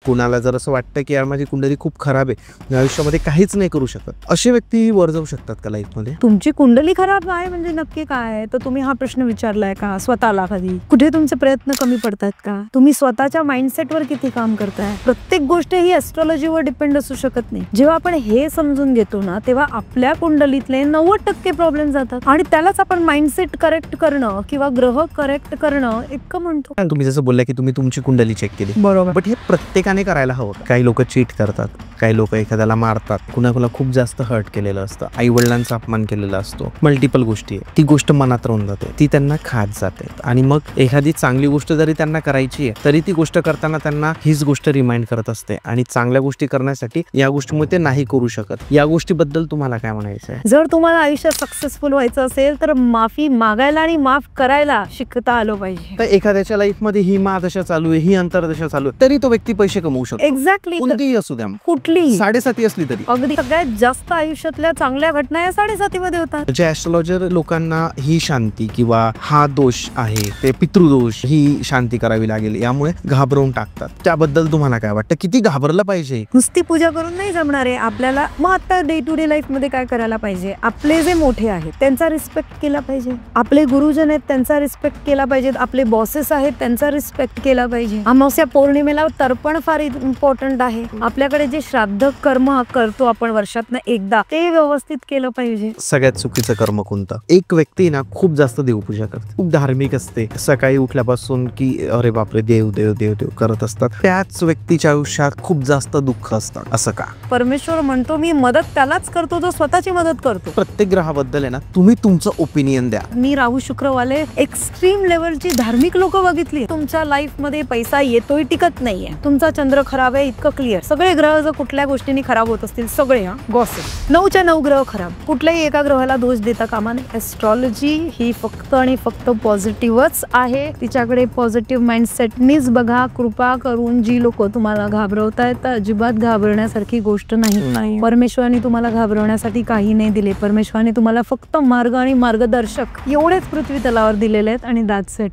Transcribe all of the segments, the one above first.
कुणाला जर असं वाटतं की यार माझी कुंडली खूप खराब आहे, आयुष्यामध्ये काहीच नाही करू शकत, असे व्यक्ती वर जाऊ शकतात का लाईफमध्ये? तुमची कुंडली खराब आहे म्हणजे नक्की काय आहे? तर तुम्ही हा प्रश्न विचारलाय का स्वतःला कधी? कुठे तुमचे प्रयत्न कमी पडतात का? तुम्ही स्वतःच्या माइंडसेटवर किती काम करताय? प्रत्येक गोष्ट ही ऍस्ट्रॉलॉजीवर डिपेंड असू शकत नाही. जेव्हा आपण हे समजून घेतो ना, तेव्हा आपल्या कुंडलीतले 90% प्रॉब्लेम जातात आणि त्यालाच आपण माइंडसेट करेक्ट करणं किंवा ग्रह करेक्ट करणं इतकं म्हणतो. तुम्ही जसं बोलला की तुम्ही तुमची कुंडली चेक केली, बरोबर. बट हे प्रत्येकाने करायला हवं. काही लोक चीट करतात, काही लोक एखाद्याला मारतात, कुणाला खूप जास्त हर्ट केलेलं असतं, आई वडिलांचा अपमान केलेला असतो, मल्टिपल गोष्टी ती गोष्ट मनात राहून जाते, ती त्यांना खात जाते आणि मग एखादी चांगली गोष्ट जरी त्यांना करायची आहे तरी ती गोष्ट करताना त्यांना हीच गोष्ट रिमाइंड करत असते आणि चांगल्या गोष्टी करण्यासाठी या गोष्टीमुळे ते नाही करू शकत. या गोष्टीबद्दल तुम्हाला काय म्हणायचं आहे? जर तुम्हाला आयुष्यात सक्सेसफुल व्हायचं असेल तर माफी मागायला आणि माफ करायला शिकता आलं पाहिजे. तर एखाद्याच्या लाईफ मध्ये ही महादशा चालू आहे, ही अंतरदशा चालू आहे, तरी तो व्यक्ती पैसे कमवू शकतो. एक्झॅक्टली. कोणतीही असू द्या, कुठली 7.5 असली तरी. अगदी सगळ्यात जास्त आयुष्यातल्या चांगल्या घटना या 7.5 मध्ये होतात. जे ऍस्ट्रॉलॉजर लोकांना ही शांती किंवा हा दोष आहे ते पितृदोष ही शांती करावी लागेल यामुळे घाबरवून टाकतात. त्याबद्दल तुम्हाला काय वाटतं? किती घाबरलं पाहिजे? नुसती पूजा करून नाही जमणार आहे आपल्याला. मग आता डे टू डे लाईफ मध्ये काय करायला पाहिजे? आपले जे मोठे आहेत त्यांचा रिस्पेक्ट केला पाहिजे, आपले गुरुजन आहेत त्यांचा रिस्पेक्ट केला पाहिजे, आपले बॉसेस आहेत त्यांचा रिस्पेक्ट केला पाहिजे. अमावस्या पौर्णिमेला तर्पण फार इम्पॉर्टंट आहे. आपल्याकडे जे श्राद्ध कर्म करतो आपण वर्षातनं एकदा, ते व्यवस्थित केलं पाहिजे. सगळ्यात चुकीचं कर्म कोणतं? एक व्यक्ती ना खूप जास्त देवपूजा करते, खूप धार्मिक असते, सकाळी उठल्यापासून की अरे बापरे देव देव देव देव करत असतात, त्याच व्यक्तीच्या आयुष्यात खूप जास्त दुःख असतं. असं का? परमेश्वर म्हणतो मी मदत त्यालाच करतो जो स्वतःची मदत करतो. प्रत्येक ग्रहाबद्दल आहे ना तुम्ही तुमचं ओपिनियन द्या. मी राहू शुक्रवाले एक्स्ट्रीम लेवलची धार्मिक लोक बघितली. तुमच्या लाईफ मध्ये पैसा येतोय टिकत नाहीये, तुमचा चंद्र खराब आहे इतकं क्लिअर. सगळे ग्रह जर कुठल्या गोष्टींनी खराब होत असतील, सगळे गॉसिप 9च्या 9 ग्रह खराब, कुठल्याही एका ग्रहाला दोष देता कामा नये. एस्ट्रॉलॉजी ही फक्त आणि फक्त पॉझिटिव्हच आहे. तिच्याकडे पॉझिटिव्ह माइंडसेटनीच बघा. कृपा करून जी लोक तुम्हाला घाबरवतायत तर अजिबात घाबरण्यासारखी गोष्ट नाही. परमेश्वराने तुम्हाला घाबरवण्यासाठी काही नाही दिले. परमेश्वराने तुम्हाला फक्त मार्ग आणि मार्गदर्शक एवढेच पृथ्वी तलावर दिलेले आहेत आणि that's it.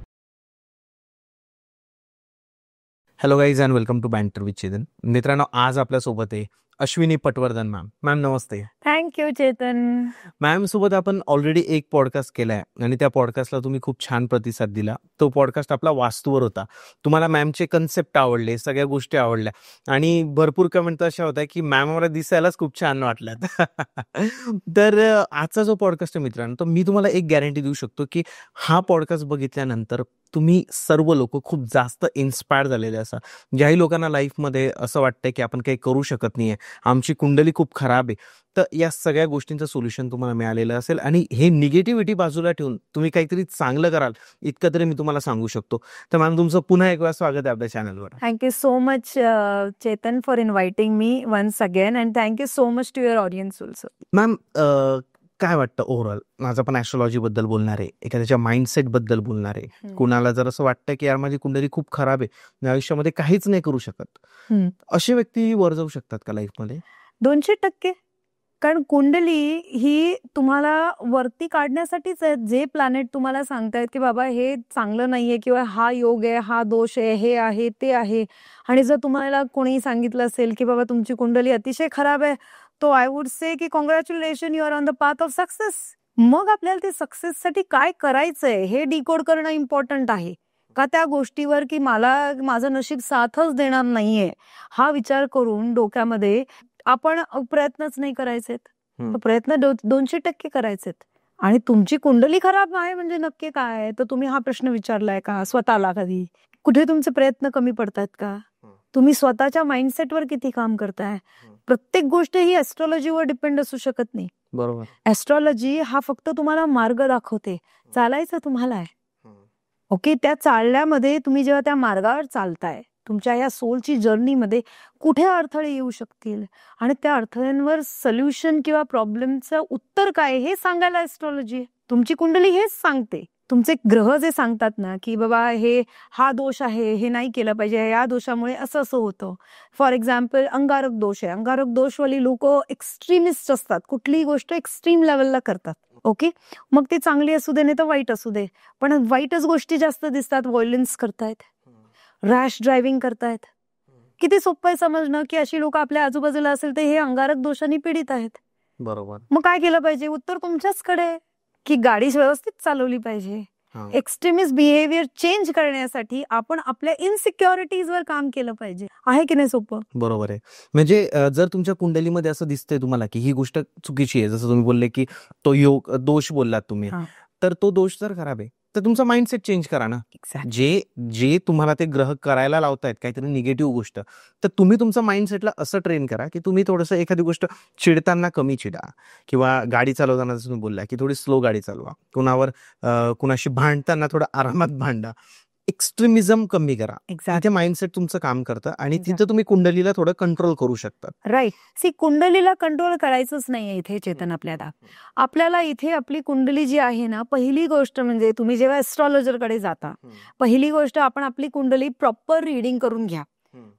Hello guys and welcome to banter with Chetan. मित्रांनो, आज आपल्यासोबत आहे अश्विनी पटवर्धन मॅम. मॅम नमस्ते. थँक्यू चेतन. मॅम सोबत आपण ऑलरेडी एक पॉडकास्ट केलाय आणि त्या पॉडकास्टला तुम्ही खूप छान प्रतिसाद दिला. तो पॉडकास्ट आपला वास्तूवर होता. तुम्हाला मॅमचे कन्सेप्ट आवडले, सगळ्या गोष्टी आवडल्या आणि भरपूर कमेंट अशा होत्या की मॅम मला दिसायलाच खूप छान वाटल्यात. तर आजचा जो पॉडकास्ट आहे मित्रांनो, तर मी तुम्हाला एक गॅरंटी देऊ शकतो की हा पॉडकास्ट बघितल्यानंतर तुम्ही सर्व लोक खूप जास्त इन्स्पायर झालेले असा. ज्याही लोकांना लाईफमध्ये असं वाटतंय की आपण काही करू शकत नाहीये, आमची कुंडली खूप खराब आहे, तर या सगळ्या गोष्टींचं सोल्युशन तुम्हाला मिळालेलं असेल आणि हे निगेटिव्हिटी बाजूला ठेवून तुम्ही काहीतरी चांगलं कराल इतकं तरी मी तुम्हाला सांगू शकतो. तर मॅम तुमचं पुन्हा एक वेळा स्वागत आहे आपल्या चॅनलवर. Thank you so much Chetan for inviting me once again and thank you so much to your audience also. Ma'am काय वाटतं ओव्हरऑल? माझं पण ऍस्ट्रॉलॉजी बद्दल बोलणार आहे, एखाद्याच्या माइंडसेट बद्दल बोलणार आहे. कुणाला जर असं वाटतं की यार माझी कुंडली खूप खराब आहे, आयुष्यामध्ये काहीच नाही करू शकत, असे व्यक्ती वर जाऊ शकतात का लाईफमध्ये? 200%. कारण कुंडली ही तुम्हाला वरती काढण्यासाठीच आहे. जे प्लॅनेट तुम्हाला सांगतायत की बाबा हे चांगलं नाहीये किंवा हा योग आहे, हा दोष आहे, हे आहे ते आहे, आणि जर तुम्हाला कोणी सांगितलं असेल की बाबा तुमची कुंडली अतिशय खराब आहे, तो आय वुड से की congratulation, you are on the path of success. मग आपल्याला ते सक्सेससाठी काय करायचंय हे डिकोड करणं इम्पॉर्टंट आहे. का त्या गोष्टीवर की मला माझं नशीब साथच देणार नाहीये हा विचार करून डोक्यामध्ये आपण प्रयत्नच नाही करायचेत. प्रयत्न 200% करायचेत. आणि तुमची कुंडली खराब आहे म्हणजे नक्की काय? तर तुम्ही हा प्रश्न विचारलाय का स्वतःला कधी? कुठे तुमचे प्रयत्न कमी पडतात का? तुम्ही स्वतःच्या माइंडसेटवर किती काम करताय? प्रत्येक गोष्ट ही ऍस्ट्रॉलॉजीवर डिपेंड असू शकत नाही. बरोबर. ऍस्ट्रॉलॉजी हा फक्त तुम्हाला मार्ग दाखवते, चालायचं तुम्हाला आहे. ओके, त्या चालण्यामध्ये तुम्ही जेव्हा त्या मार्गावर चालताय, तुमच्या या सोलची जर्नीमध्ये कुठे अडथळे येऊ शकतील आणि त्या अडथळ्यांवर सोल्युशन किंवा प्रॉब्लेमचं उत्तर काय हे सांगायला ऍस्ट्रॉलॉजी आहे. तुमची कुंडली हेच सांगते. तुमचे ग्रह जे सांगतात ना की बाबा हे हा दोष आहे, हे नाही केलं पाहिजे, या दोषामुळे असं असं होतं. फॉर एक्झाम्पल अंगारक दोष आहे. अंगारक दोषवाली लोक एक्स्ट्रीमिस्ट असतात, कुठलीही गोष्ट एक्स्ट्रीम लेवलला करतात. ओके, मग ती चांगली असू दे नाही तर वाईट असू दे, पण वाईटच गोष्टी जास्त दिसतात. व्हायलन्स करतायत, रॅश ड्रायव्हिंग करतायत, किती सोपं आहे समजणं की अशी लोक आपल्या आजूबाजूला असेल तर हे अंगारक दोषांनी पीडित आहेत. बरोबर. मग काय केलं पाहिजे? उत्तर तुमच्याचकडे आहे की गाडी व्यवस्थित चालवली पाहिजे. हा. एक्स्ट्रीमिस्ट बिहेवियर चेंज करण्यासाठी आपण आपल्या इनसिक्युरिटीजवर काम केलं पाहिजे. आहे की नाही सोपं? बरोबर आहे. म्हणजे जर तुमच्या कुंडलीमध्ये असं दिसतंय तुम्हाला की ही गोष्ट चुकीची आहे, जसं तुम्ही बोलले की तो योग दोष बोललात तुम्ही, हा. तर तो दोष जर खराब आहे तर तुमचा माइंडसेट चेंज करा ना. जे तुम्हाला ते ग्रह करायला लावतायत काहीतरी निगेटिव्ह गोष्ट, तर तुम्ही तुमचं माइंडसेटला असं ट्रेन करा की तुम्ही थोडंसं एखादी गोष्ट चिडताना कमी चिडा, किंवा गाडी चालवताना जसं तुम्ही बोलला की थोडी स्लो गाडी चालवा, कुणाशी भांडताना थोडं आरामात भांडा, एक्स्ट्रीमिझम कमी करा. तिथे माइंडसेट तुमचं काम करतं आणि तिथं तुम्ही कुंडलीला थोडं कंट्रोल करू शकता. राईट. सी, कुंडलीला कंट्रोल करायचंच नाहीये इथे चेतन. आपल्याला इथे आपली कुंडली जी आहे ना, पहिली गोष्ट म्हणजे तुम्ही जेव्हा कडे जाता, पहिली गोष्ट आपण आपली कुंडली प्रॉपर रिडिंग करून घ्या.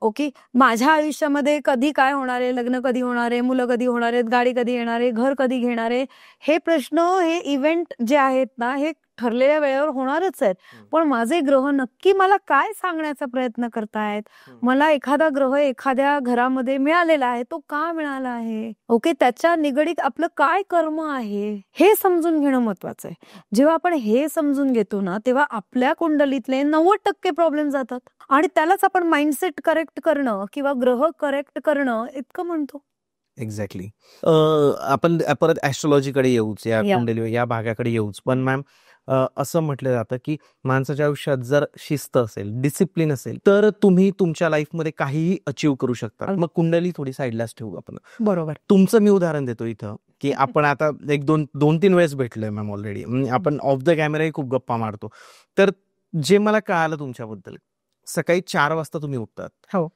ओके, माझ्या आयुष्यामध्ये कधी काय होणार आहे, लग्न कधी होणार आहे, मुलं कधी होणार आहेत, गाडी कधी येणार आहे, घर कधी घेणार आहे, हे प्रश्न, हे इव्हेंट जे आहेत ना, हे ठरलेल्या वेळेवर होणारच आहेत. पण माझे ग्रह नक्की मला काय सांगण्याचा प्रयत्न करतायत, मला एखादा ग्रह एखाद्या घरामध्ये मिळालेला आहे, तो का मिळाला आहे, ओके, त्याच्या निगडीत आपलं काय कर्म आहे, हे समजून घेणं महत्वाचं आहे. जेव्हा आपण हे समजून घेतो ना, तेव्हा आपल्या कुंडलीतले 90% प्रॉब्लेम जातात. आणि त्यालाच आपण माइंडसेट करेक्ट करणं किंवा ग्रह करेक्ट करणं इतकं म्हणतो. एक्झॅक्टली. आपण परत ऍस्ट्रॉलॉजीकडे येऊच, या कुंडली या भागाकडे येऊच. पण मॅम, असं म्हटलं जातं की माणसाच्या आयुष्यात जर शिस्त असेल, डिसिप्लिन असेल, तर तुम्ही तुमच्या लाईफमध्ये काहीही अचीव्ह करू शकता. मग कुंडली थोडी साईडलाच ठेवू आपण. बरोबर. तुमचं मी उदाहरण देतो इथं की आपण आता एक दोन तीन वेळेस भेटलोय मॅम ऑलरेडी. आपण ऑफ द कॅमेराही खूप गप्पा मारतो. तर जे मला कळालं तुमच्याबद्दल, सकाळी 4 वाजता तुम्ही उठतात. हो.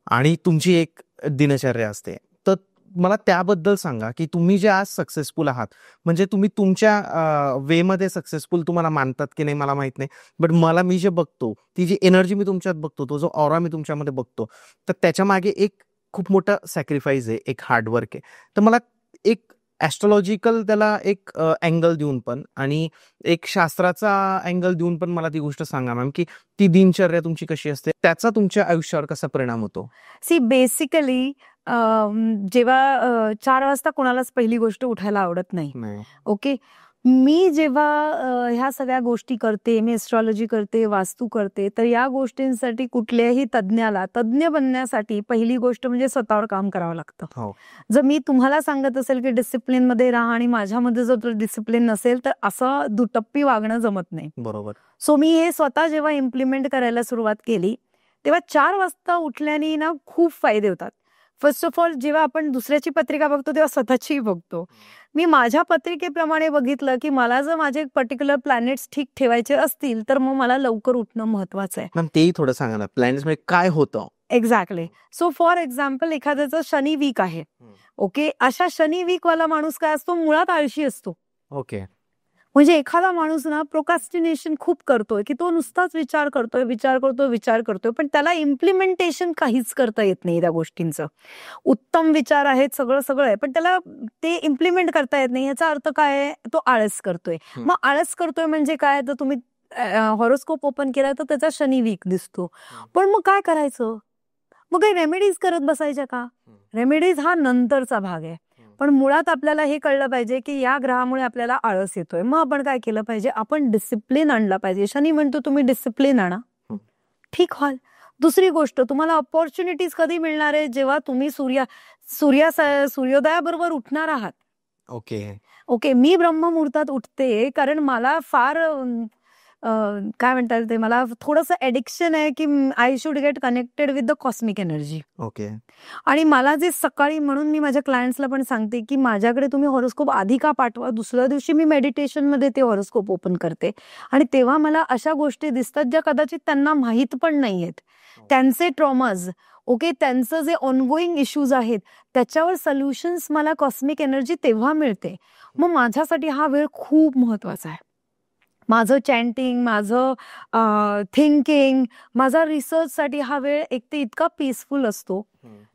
आणि तुमची एक दिनचर्या असते. तर मला त्याबद्दल सांगा की तुम्ही जे आज सक्सेसफुल आहात, म्हणजे तुम्ही तुमच्या वे मध्ये सक्सेसफुल तुम्हाला मानतात की नाही मला माहित नाही, बट मी जे बघतो, ती जी एनर्जी मी तुमच्यात बघतो, तो जो ऑरा मी तुमच्यामध्ये बघतो, तर त्याच्या मागे एक खूप मोठा सॅक्रिफाईस आहे, एक हार्डवर्क आहे. तर मला एक ऍस्ट्रॉलॉजिकल त्याला एक अँगल देऊन पण आणि एक शास्त्राचा अँगल देऊन पण मला ती गोष्ट सांगा मॅम की ती दिनचर्या तुमची कशी असते, त्याचा तुमच्या आयुष्यावर कसा परिणाम होतो. सी, बेसिकली जेव्हा 4 वाजता कोणालाच पहिली गोष्ट उठायला आवडत नाही. ओके, मी जेव्हा ह्या सगळ्या गोष्टी करते, मी एस्ट्रॉलॉजी करते, वास्तू करते, तर या गोष्टींसाठी कुठल्याही तज्ञ बनण्यासाठी पहिली गोष्ट म्हणजे स्वतःवर काम करावं लागतं. जर मी तुम्हाला सांगत असेल की डिसिप्लिन मध्ये राहा आणि माझ्यामध्ये जर डिसिप्लिन नसेल तर असं दुटप्पी वागणं जमत नाही. बरोबर. सो मी हे स्वतः जेव्हा इम्प्लिमेंट करायला सुरुवात केली, तेव्हा 4 वाजता उठल्याने ना खूप फायदे होतात. फर्स्ट ऑफ ऑल, जेव्हा आपण दुसऱ्याची पत्रिका बघतो तेव्हा स्वतःची बघतो. मी माझ्या पत्रिकेप्रमाणे बघितलं की मला जर माझे पर्टिक्युलर प्लॅनेट्स ठीक ठेवायचे असतील तर मग मला लवकर उठणं महत्वाचं आहे. मॅम, तेही थोडं सांगा ना, प्लॅनेट्स मध्ये काय होतं. एक्झॅक्टली. सो फॉर एक्झाम्पल, एखाद्याचं शनी वीक आहे, ओके, अशा शनी वीक वाला माणूस काय असतो, मुळात आळशी असतो. ओके. म्हणजे एखादा माणूस ना प्रोकास्टिनेशन खूप करतोय की तो नुसताच विचार करतोय, पण त्याला इम्प्लिमेंटेशन काहीच करता येत नाही त्या गोष्टींचं. उत्तम विचार आहेत, सगळं आहे, पण त्याला ते इम्प्लिमेंट करता येत नाही. याचा अर्थ काय आहे, तो आळस करतोय. मग आळस करतोय म्हणजे काय, तर तुम्ही हॉरोस्कोप ओपन केला तर त्याचा शनी वीक दिसतो. पण मग काय करायचं, मग काही रेमेडीज करत बसायच्या का? रेमेडीज हा नंतरचा भाग आहे. पण मुळात आपल्याला हे कळलं पाहिजे की या ग्रहामुळे आपल्याला आळस येतोय. मग आपण काय केलं पाहिजे, आपण डिसिप्लिन आणला पाहिजे. शनी म्हणतो तुम्ही डिसिप्लिन आणा, ठीक व्हाल. दुसरी गोष्ट, तुम्हाला अपॉर्च्युनिटीज कधी मिळणार आहे, जेव्हा तुम्ही सूर्योदयाबरोबर उठणार आहात. ओके, मी ब्रह्ममुहूर्तात उठते कारण मला फार काय म्हणतात ते, मला थोडंसं एडिक्शन आहे की I should get connected with the cosmic energy. Okay. आणि मला जे सकाळी, म्हणून मी माझ्या क्लायंट्सला पण सांगते की माझ्याकडे तुम्ही हॉरोस्कोप आधी का पाठवा, दुसऱ्या दिवशी मी मेडिटेशन मध्ये ते हॉरोस्कोप ओपन करते आणि तेव्हा मला अशा गोष्टी दिसतात ज्या कदाचित त्यांना माहीत पण नाहीयेत. त्यांचे ट्रॉमाज, ओके, त्यांचं जे ऑनगोईंग इश्यूज आहेत त्याच्यावर सोल्युशन्स मला कॉस्मिक एनर्जी तेव्हा मिळते. मग माझ्यासाठी हा वेळ खूप महत्वाचा आहे. माझं चॅन्टिंग, माझं थिंकिंग, माझा रिसर्चसाठी हा वेळ एक ते इतका पीसफुल असतो.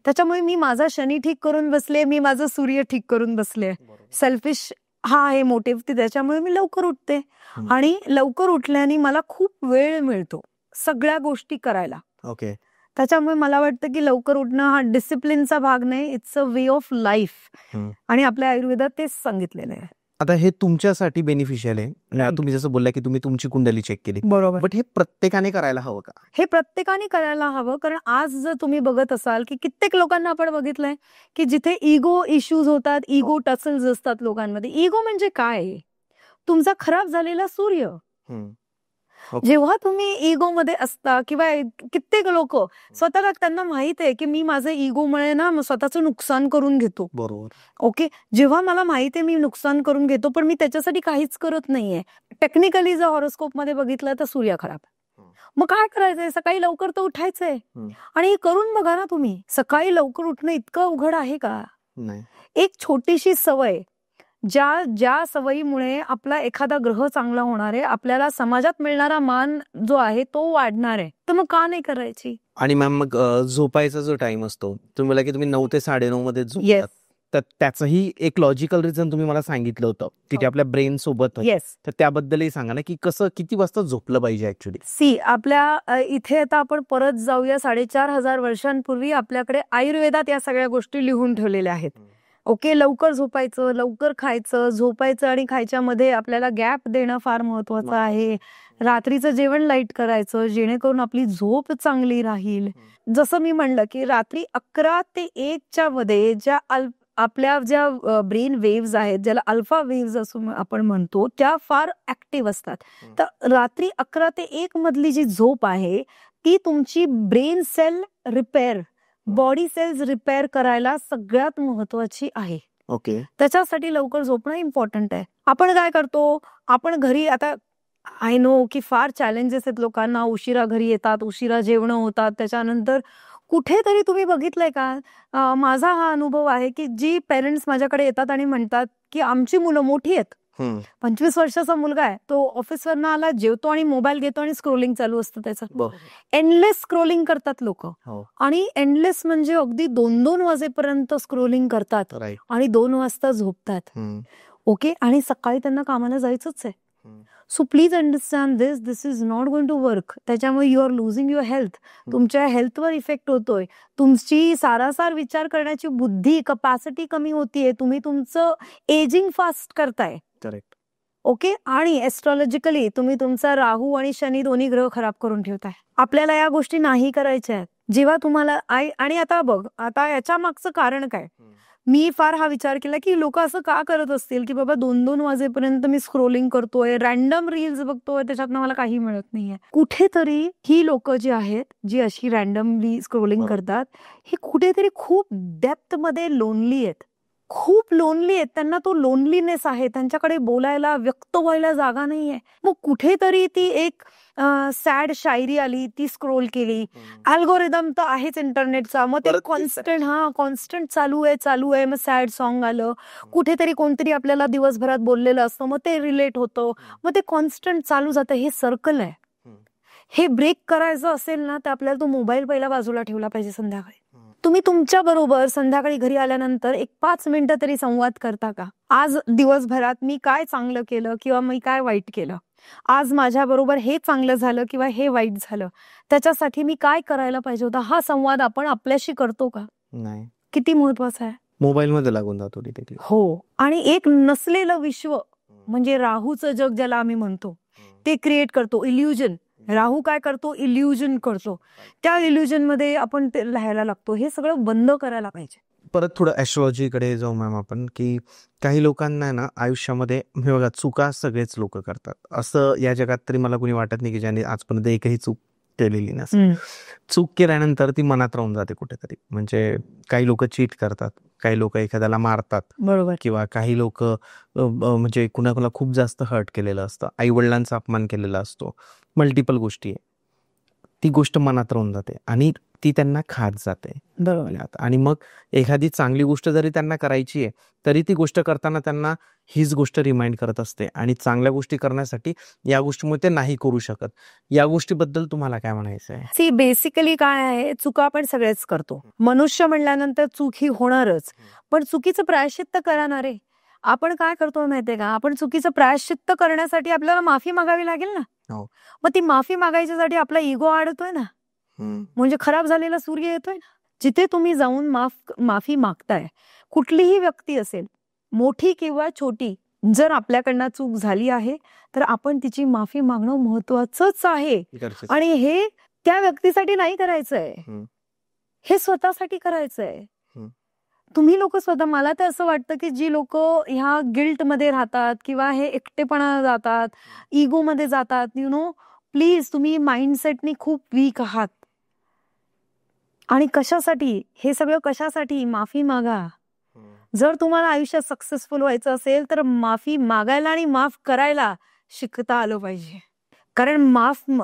त्याच्यामुळे मी माझा शनी ठीक करून बसले, मी माझं सूर्य ठीक करून बसले. सेल्फिश हा आहे मोटिव्ह, त्याच्यामुळे मी लवकर उठते आणि लवकर उठल्याने मला खूप वेळ मिळतो सगळ्या गोष्टी करायला. ओके. त्याच्यामुळे मला वाटतं की लवकर उठणं हा डिसिप्लिनचा भाग नाही, it's a way of life. आणि आपल्या आयुर्वेदात तेच सांगितलेलं आहे. आता हे तुमच्यासाठी बेनिफिशियल आहे. तुम्ही जसं बोलला की तुम्ही तुमची कुंडली चेक केली, बरोबर. बट हे प्रत्येकाने करायला हवं का? हे प्रत्येकाने करायला हवं, कारण आज जर तुम्ही बघत असाल की कित्येक लोकांना आपण बघितलंय की जिथे इगो इश्यूज होतात, इगो टसल्स असतात लोकांमध्ये. इगो म्हणजे काय? तुमचा खराब झालेला सूर्य. जेव्हा तुम्ही इगो मध्ये असता किंवा कित्येक लोक स्वतःला त्यांना माहित आहे की मी माझं इगोमुळे ना स्वतःचं नुकसान करून घेतो. बरोबर. ओके, जेव्हा मला माहित आहे मी नुकसान करून घेतो पण मी त्याच्यासाठी काहीच करत नाहीये. टेक्निकली जर हॉरोस्कोप मध्ये बघितलं तर सूर्य खराब. मग काय करायचंय? सकाळी लवकर तर उठायचंय. आणि करून बघा ना तुम्ही, सकाळी लवकर उठणं इतकं अवघड आहे का? नाही. एक छोटीशी सवय, ज्या सवयीमुळे आपला एखादा ग्रह चांगला होणार आहे, आपल्याला समाजात मिळणारा मान जो आहे तो वाढणार आहे, तर मग का नाही करायची? आणि मॅम मग झोपायचा जो टाइम असतो, तुम्ही बोला की तुम्ही 9 ते 9:30 मध्ये झोपतात, तर त्याचंही एक लॉजिकल रिझन तुम्ही मला सांगितलं होतं की ते आपल्या ब्रेन सोबत. तर त्याबद्दलही सांगा ना की कसं, किती वाजता झोपलं पाहिजे ऍक्च्युली? सी, आपल्या इथे आता आपण परत जाऊया 4,500 वर्षांपूर्वी. आपल्याकडे आयुर्वेदात या सगळ्या गोष्टी लिहून ठेवलेल्या आहेत. ओके, लवकर झोपायचं, लवकर खायचं, झोपायचं आणि खायच्या मध्ये आपल्याला गॅप देणं फार महत्वाचं आहे. रात्रीचं जेवण लाईट करायचं जेणेकरून आपली झोप चांगली राहील. जसं मी म्हणलं की रात्री 11 ते 1च्या मध्ये ज्या ब्रेन वेव्ज आहेत, ज्याला अल्फा वेव्ज असं आपण म्हणतो, त्या फार ऍक्टिव्ह असतात. तर रात्री 11 ते 1 मधली जी झोप आहे ती तुमची brain cell repair, body cells repair करायला सगळ्यात महत्वाची आहे. ओके. त्याच्यासाठी लवकर झोपणं इम्पॉर्टंट आहे. आपण काय करतो, आपण घरी आता आय नो की फार चॅलेंजेस आहेत लोकांना, उशिरा घरी येतात, उशिरा जेवण होतात. त्याच्यानंतर कुठेतरी तुम्ही बघितलंय का, माझा हा अनुभव आहे की जी पेरेंट्स माझ्याकडे येतात आणि म्हणतात की आमची मुलं मोठी आहेत, 25 वर्षाचा मुलगा आहे, तो ऑफिसवरनं आला, जेवतो आणि मोबाईल घेतो आणि स्क्रोलिंग चालू असतं त्याचं. एंडलेस स्क्रोलिंग करतात लोक. आणि एंडलेस म्हणजे अगदी 2-2 वाजेपर्यंत स्क्रोलिंग करतात आणि 2 वाजता झोपतात. ओके, आणि सकाळी त्यांना कामाला जायचंच आहे. So please understand this is not going to work. त्याच्यामुळे you are losing your health. तुमच्या हेल्थवर इफेक्ट होतोय. तुमची सारासार विचार करण्याची बुद्धी, कपॅसिटी कमी होतीये. तुम्ही तुमचं एजिंग फास्ट करताय. करेक्ट. ओके, आणि एस्ट्रॉलॉजिकली तुम्ही तुमचा राहू आणि शनी दोन्ही ग्रह खराब करून ठेवताय. आपल्याला या गोष्टी नाही करायच्या आहेत. जेव्हा तुम्हाला आणि आता बघ, आता याच्या मागचं कारण काय? मी फार हा विचार केला की लोक असं का करत असतील की बाबा 2-2 वाजेपर्यंत मी स्क्रोलिंग करतोय, रॅन्डम रील्स बघतोय, त्याच्यातनं मला काही मिळत नाहीये. कुठेतरी ही लोक जी आहेत, जी अशी रॅन्डमली स्क्रोलिंग करतात, ही कुठेतरी खूप डेप्थ मध्ये लोनली आहेत, खूप लोनली आहेत. त्यांना तो लोनलीनेस आहे, त्यांच्याकडे बोलायला, व्यक्त व्हायला जागा नाहीये. मग कुठेतरी ती एक सॅड शायरी आली, ती स्क्रोल केली. अल्गोरिदम तर आहेच इंटरनेटचा, मग ते कॉन्स्टंट चालू आहे. मग सॅड सॉन्ग आलं, कुठेतरी कोणतरी आपल्याला दिवसभरात बोललेलं असतं, मग ते रिलेट होतं, मग ते कॉन्स्टंट चालू जातं. हे सर्कल आहे. हे ब्रेक करायचं असेल ना तर आपल्याला तो मोबाईल पहिला बाजूला ठेवला पाहिजे. संध्याकाळी तुम्ही तुमच्या बरोबर संध्याकाळी घरी आल्यानंतर एक 5 मिनिटं तरी संवाद करता का? आज दिवसभरात मी काय चांगलं केलं किंवा मी काय वाईट केलं, आज माझ्या बरोबर हे चांगलं झालं किंवा हे वाईट झालं, त्याच्यासाठी मी काय करायला पाहिजे होतं, हा संवाद आपण आपल्याशी करतो का? नाही. किती महत्वाचा आहे. मोबाईल मध्ये लागून जातो. हो, आणि एक नसलेलं विश्व म्हणजे राहूचं जग ज्याला आम्ही म्हणतो, ते क्रिएट करतो. इल्युजन. राहू काय करतो? इल्युजन करतो. त्या इल्युजन मध्ये आपण राहायला लागतो. हे सगळं बंद करायला पाहिजे. परत थोडं ऍस्ट्रॉलॉजीकडे जाऊ मॅम आपण, की काही लोकांना ना आयुष्यामध्ये हे बघा, चुका सगळेच लोक करतात. असं या जगात तरी मला कोणी वाटत नाही की ज्याने आजपर्यंत एकही चूक केलेली नसेल. चूक केल्यानंतर ती मनात राहून जाते कुठेतरी. म्हणजे काही लोक चीट करतात, काही लोक एखाद्याला मारतात, बरोबर, किंवा काही लोक म्हणजे कुणाला खूप जास्त हर्ट केलेलं असतं, आई वडिलांचा अपमान केलेला असतो, मल्टिपल गोष्टी आहे. ती गोष्ट मनात राहून जाते आणि ती त्यांना खात जाते. बरोबर. आणि मग एखादी चांगली गोष्ट जरी त्यांना करायची आहे तरी ती गोष्ट करताना त्यांना हीच गोष्ट रिमाइंड करत असते, आणि चांगल्या गोष्टी करण्यासाठी या गोष्टीमुळे ते नाही करू शकत. या गोष्टीबद्दल तुम्हाला काय म्हणायचं आहे? सी, बेसिकली काय आहे, चुका आपण सगळेच करतो. मनुष्य म्हणल्यानंतर चूक ही होणारच, पण चुकीचं प्रायश्चित्त करणार आहे. आपण काय करतो माहितीये का, आपण चुकीचं प्रायश्चित्त करण्यासाठी आपल्याला माफी मागावी लागेल ना. मग ती माफी मागायच्यासाठी आपला इगो अडतोय ना. म्हणजे खराब झालेला सूर्य येतोय ना, जिथे तुम्ही जाऊन माफी मागताय, कुठलीही व्यक्ती असेल, मोठी किंवा छोटी, जर आपल्याकडनं चूक झाली आहे तर आपण तिची माफी मागणं महत्वाचंच आहे. आणि हे त्या व्यक्तीसाठी नाही करायचंय, हे स्वतःसाठी करायचंय. तुम्ही लोक स्वतः, मला तर असं वाटतं की जी लोक ह्या गिल्ट मध्ये राहतात किंवा हे एकटेपणा जातात, इगो मध्ये जातात, प्लीज तुम्ही माइंडसेटनी खूप वीक आहात. आणि कशासाठी हे सगळं, कशासाठी? माफी मागा. जर तुम्हाला आयुष्यात सक्सेसफुल व्हायचं असेल तर माफी मागायला आणि माफ करायला शिकता आलं पाहिजे. कारण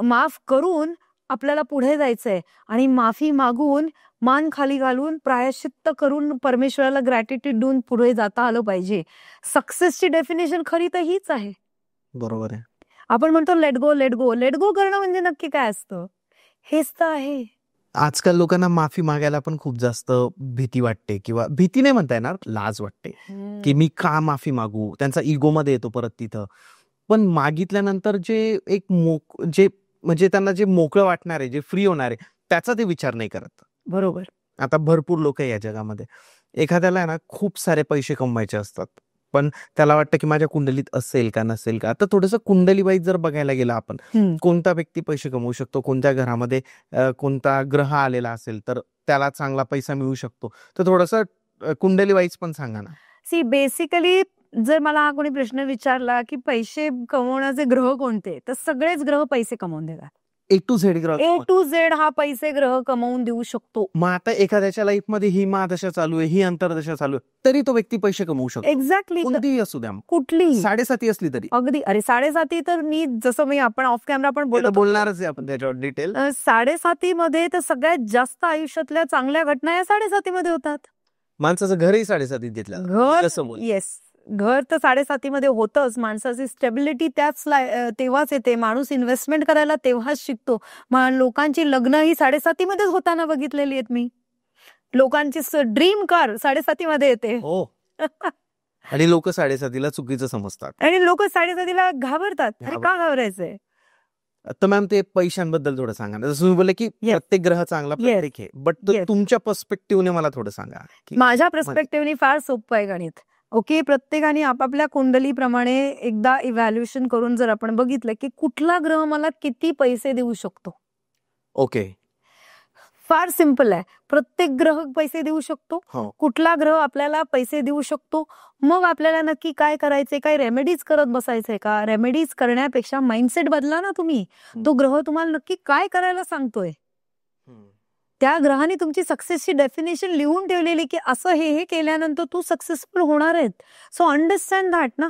माफ करून आपल्याला पुढे जायचंय आणि माफी मागून मान खाली घालून प्रायश्चित्त करून परमेश्वराला ग्रॅटिट्यूड देऊन पुढे जाता आलं पाहिजे. सक्सेसची डेफिनेशन खरी तर हीच आहे. बरोबर आहे. आपण म्हणतो let go let go, let go करणं म्हणजे नक्की काय असतं? हेच तर आहे. आजकाल लोकांना माफी मागायला पण खूप जास्त भीती वाटते, किंवा भीती नाही म्हणता येणार, लाज वाटते की मी का माफी मागू. त्यांचा इगो मध्ये येतो परत तिथं. पण मागितल्यानंतर जे म्हणजे त्यांना जे मोकळं वाटणार आहे, जे फ्री होणार आहे, त्याचा ते विचार नाही करत. बरोबर. आता भरपूर लोक आहे या जगामध्ये. एखाद्याला आहे ना खूप सारे पैसे कमवायचे असतात, पण त्याला वाटतं की माझ्या कुंडलीत असेल का नसेल का. आता थोडंसं कुंडली वाईज जर बघायला गेलं आपण, कोणता व्यक्ती पैसे कमवू शकतो, कोणत्या घरामध्ये कोणता ग्रह आलेला असेल तर त्याला चांगला पैसा मिळू शकतो. तर थोडंसं कुंडली वाईज पण सांगा ना. सी बेसिकली जर मला हा कोणी प्रश्न विचारला की पैसे कमवण्याचे ग्रह कोणते, तर सगळेच ग्रह पैसे कमवून देतात. A to Z ग्रह. A to Z हा पैसे ग्रह कमवून देऊ शकतो. मग आता एखाद्याच्या लाईफ मध्ये ही महादशा चालू आहे, ही अंतरदशा चालू आहे, तरी तो व्यक्ती पैसे कमवू शकतो. एक्झॅक्टली. कोणतीही असू द्या, कुठली 7.5 असली तरी. अगदी. अरे 7.5 तर मी जसं आपण ऑफ कॅमेरा पण बोलणारच आहे आपण त्याच्यावर डिटेल. 7.5 मध्ये तर सगळ्यात जास्त आयुष्यातल्या चांगल्या घटना या 7.5 मध्ये होतात. माणसाचं घरही 7.5 घेतलं. घर, येस, घर तर 7.5 मध्ये होतच. माणसाची स्टेबिलिटी तेव्हाच येते. माणूस इन्व्हेस्टमेंट करायला तेव्हाच शिकतो. लोकांची लग्न ही 7.5 मध्येच होताना बघितलेली आहेत मी. लोकांची ड्रीम कार 7.5 मध्ये येते. हो. आणि लोक 7.5 चुकीचं समजतात आणि लोक 7.5 घाबरतात. अरे का घाबरायचंय? तर मॅम ते पैशांबद्दल थोडं सांगा ना. जसं तुम्ही बोलले की प्रत्येक ग्रह चांगला प्रत्येक आहे, बट तुमच्या पर्स्पेक्टिव्हने मला थोडं सांगा. माझ्या पर्स्पेक्टिव्हने फार सोपं आहे गणित. ओके, प्रत्येकाने आपापल्या कुंडलीप्रमाणे एकदा इव्हॅल्युएशन करून जर आपण बघितलं की कुठला ग्रह मला किती पैसे देऊ शकतो. ओके, फार सिंपल आहे. प्रत्येक ग्रह पैसे देऊ शकतो. कुठला ग्रह आपल्याला पैसे देऊ शकतो, मग आपल्याला नक्की काय करायचंय, काय रेमेडीज करत बसायचंय का? रेमेडीज करण्यापेक्षा माइंडसेट बदला ना तुम्ही. तो ग्रह तुम्हाला नक्की काय करायला सांगतोय, त्या ग्रहाने तुमची सक्सेसची डेफिनेशन लिहून ठेवलेली की असं हे केल्यानंतर तू सक्सेसफुल होणार आहेत. सो अंडरस्टँड दॅट ना.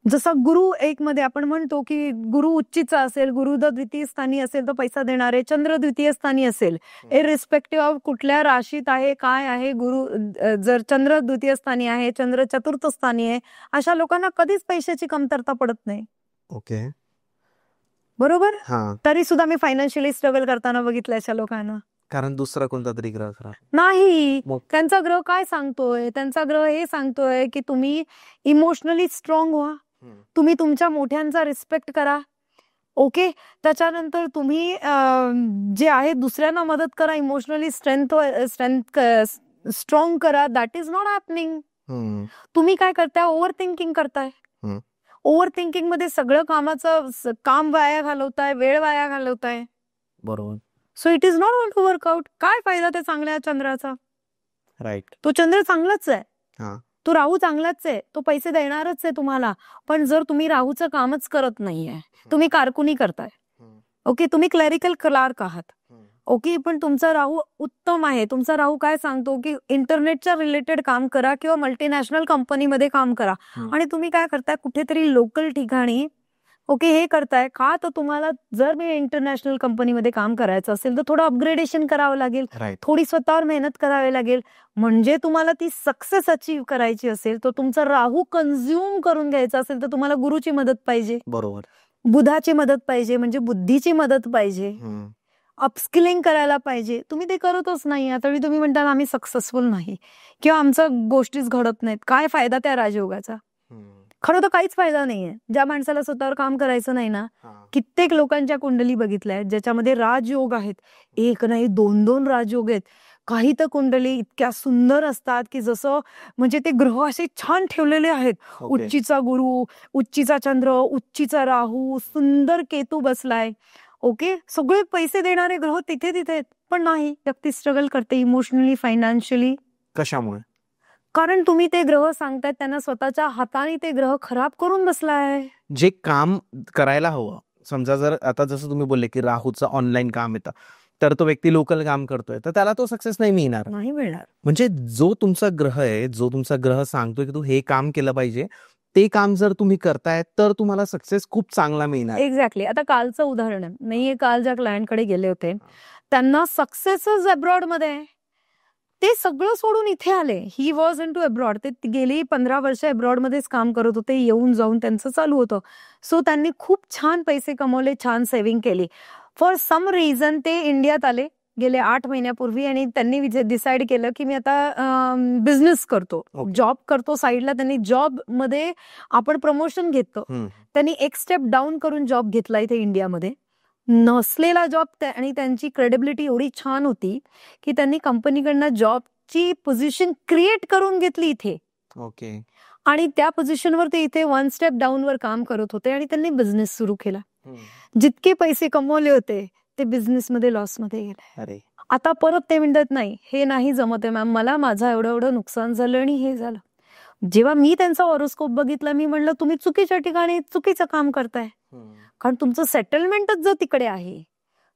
जसा गुरु 1 मध्ये आपण म्हणतो की गुरु उच्चीचा असेल, गुरु द्वितीय स्थानी असेल तर पैसा देणार आहे. चंद्र द्वितीय स्थानी असेल, इररिस्पेक्टिव्ह ऑफ कुठल्या राशीत आहे, काय आहे, गुरु जर चंद्र द्वितीय स्थानी आहे, चंद्र चतुर्थ स्थानी आहे, अशा लोकांना कधीच पैशाची कमतरता पडत नाही. ओके, बरोबर. तरी सुद्धा मी फायनान्शियली स्ट्रगल करताना बघितलं अशा लोकांना. कारण दुसरा कोणता तरी ग्रह खराब नाही. त्यांचा ग्रह काय सांगतोय? त्यांचा ग्रह हे सांगतोय की तुम्ही इमोशनली स्ट्रॉंग व्हा, तुम्ही तुमच्या मोठ्यांचा रिस्पेक्ट करा. ओके, त्याच्यानंतर तुम्ही जे आहे दुसऱ्यांना मदत करा, इमोशनली स्ट्रॉंग करा. That is not happening. तुम्ही काय करताय? ओव्हर थिंकिंग करताय. ओव्हर थिंकिंग मध्ये सगळं काम वाया घालवताय, वेळ वाया घालवताय. बरोबर. So it is not going to work out. काय फायदा त्या चांगल्या चंद्राचा? राईट. तो चंद्र चांगलाच आहे, तो राहू चांगलाच आहे, तो पैसे देणारच आहे तुम्हाला. पण जर तुम्ही राहूचं कामच करत नाहीये, तुम्ही कारकुनी करताय, ओके, तुम्ही क्लरिकल क्लार्क आहात, ओके, पण तुमचा राहू उत्तम आहे. तुमचा राहू काय सांगतो की इंटरनेटच्या रिलेटेड काम करा किंवा मल्टीनॅशनल कंपनीमध्ये काम करा. आणि तुम्ही काय करताय? कुठेतरी लोकल ठिकाणी ओके हे करताय का? तर तुम्हाला जर मी इंटरनॅशनल कंपनीमध्ये काम करायचं असेल तर थोडं अपग्रेडेशन करावं लागेल, थोडी स्वतःवर मेहनत करावी लागेल. म्हणजे तुम्हाला ती सक्सेस अचीव्ह करायची असेल तर तुमचा राहू कन्झ्युम करून घ्यायचा असेल तर तुम्हाला गुरुची मदत पाहिजे. बरोबर. बुधाची मदत पाहिजे, म्हणजे बुद्धीची मदत पाहिजे. अपस्किलिंग करायला पाहिजे. तुम्ही ते करतच नाही. तरी तुम्ही म्हणता आम्ही सक्सेसफुल नाही किंवा आमच्या गोष्टीच घडत नाहीत. काय फायदा त्या राजयोगाचा? खरं तर काहीच फायदा नाहीये. ज्या माणसाला स्वतःवर काम करायचं नाही ना, कित्येक लोकांच्या कुंडली बघितल्या आहेत ज्याच्यामध्ये राजयोग आहेत. एक नाही 2-2 राजयोग आहेत. काही तर कुंडली इतक्या सुंदर असतात की जसं म्हणजे ते ग्रह असे छान ठेवलेले आहेत. ओके. उच्चीचा गुरु, उच्चीचा चंद्र, उच्चीचा राहू, सुंदर केतू बसलाय. ओके, सगळे पैसे देणारे ग्रह तिथे तिथे आहेत. पण नाही, व्यक्ती स्ट्रगल करते इमोशनली, फायनान्शियली. कशामुळे? कारण तुम्ही ते ग्रह सांगताय त्यांना स्वतःच्या हाताने ते ग्रह खराब करून बसलाय. जे काम करायला हवं, समजा जर आता जसं तुम्ही बोलले की राहूचं ऑनलाईन काम येतं, तर तो व्यक्ती लोकल काम करतोय, तर त्याला तो सक्सेस नाही मिळणार. नाही मिळणार. म्हणजे जो तुमचा ग्रह आहे, जो तुमचा ग्रह सांगतोय की तू हे काम केलं पाहिजे, ते काम जर तुम्ही करताय तर तुम्हाला सक्सेस खूप चांगला मिळणार. एक्झॅक्टली. आता कालचं उदाहरण आहे. मी काल ज्या क्लायंटकडे गेले होते त्यांना सक्सेसच अब्रॉड मध्ये आहे. ते सगळं सोडून इथे आले. He was in to abroad. ते गेली 15 वर्ष अब्रॉड मध्येच काम करत होते. येऊन जाऊन त्यांचं चालू होतं. सो त्यांनी खूप छान पैसे कमवले, छान सेव्हिंग केली. फॉर सम रिझन ते इंडियात आले गेले 8 महिन्यापूर्वी आणि त्यांनी डिसाईड केलं की मी आता बिझनेस करतो, Okay. जॉब करतो साईडला. त्यांनी जॉब मध्ये आपण प्रमोशन घेतो. त्यांनी एक स्टेप डाऊन करून जॉब घेतला इथे इंडियामध्ये. नसलेला जॉब आणि त्यांची क्रेडिबिलिटी एवढी छान होती की त्यांनी कंपनीकडनं जॉबची पोझिशन क्रिएट करून घेतली इथे ओके. आणि त्या पोझिशनवर ते इथे 1 स्टेप डाऊनवर काम करत होते आणि त्यांनी बिझनेस सुरू केला. जितके पैसे कमवले होते ते बिझनेसमध्ये लॉसमध्ये गेले. अरे आता परत ते म्हणतात नाही हे नाही जमत आहे मॅम, मला माझं एवढं एवढं नुकसान झालं आणि हे झालं. जेव्हा मी त्यांचा हॉरोस्कोप बघितला मी म्हणलं तुम्ही चुकीच्या ठिकाणी चुकीचं काम करताय. कारण तुमचं सेटलमेंटच जर तिकडे आहे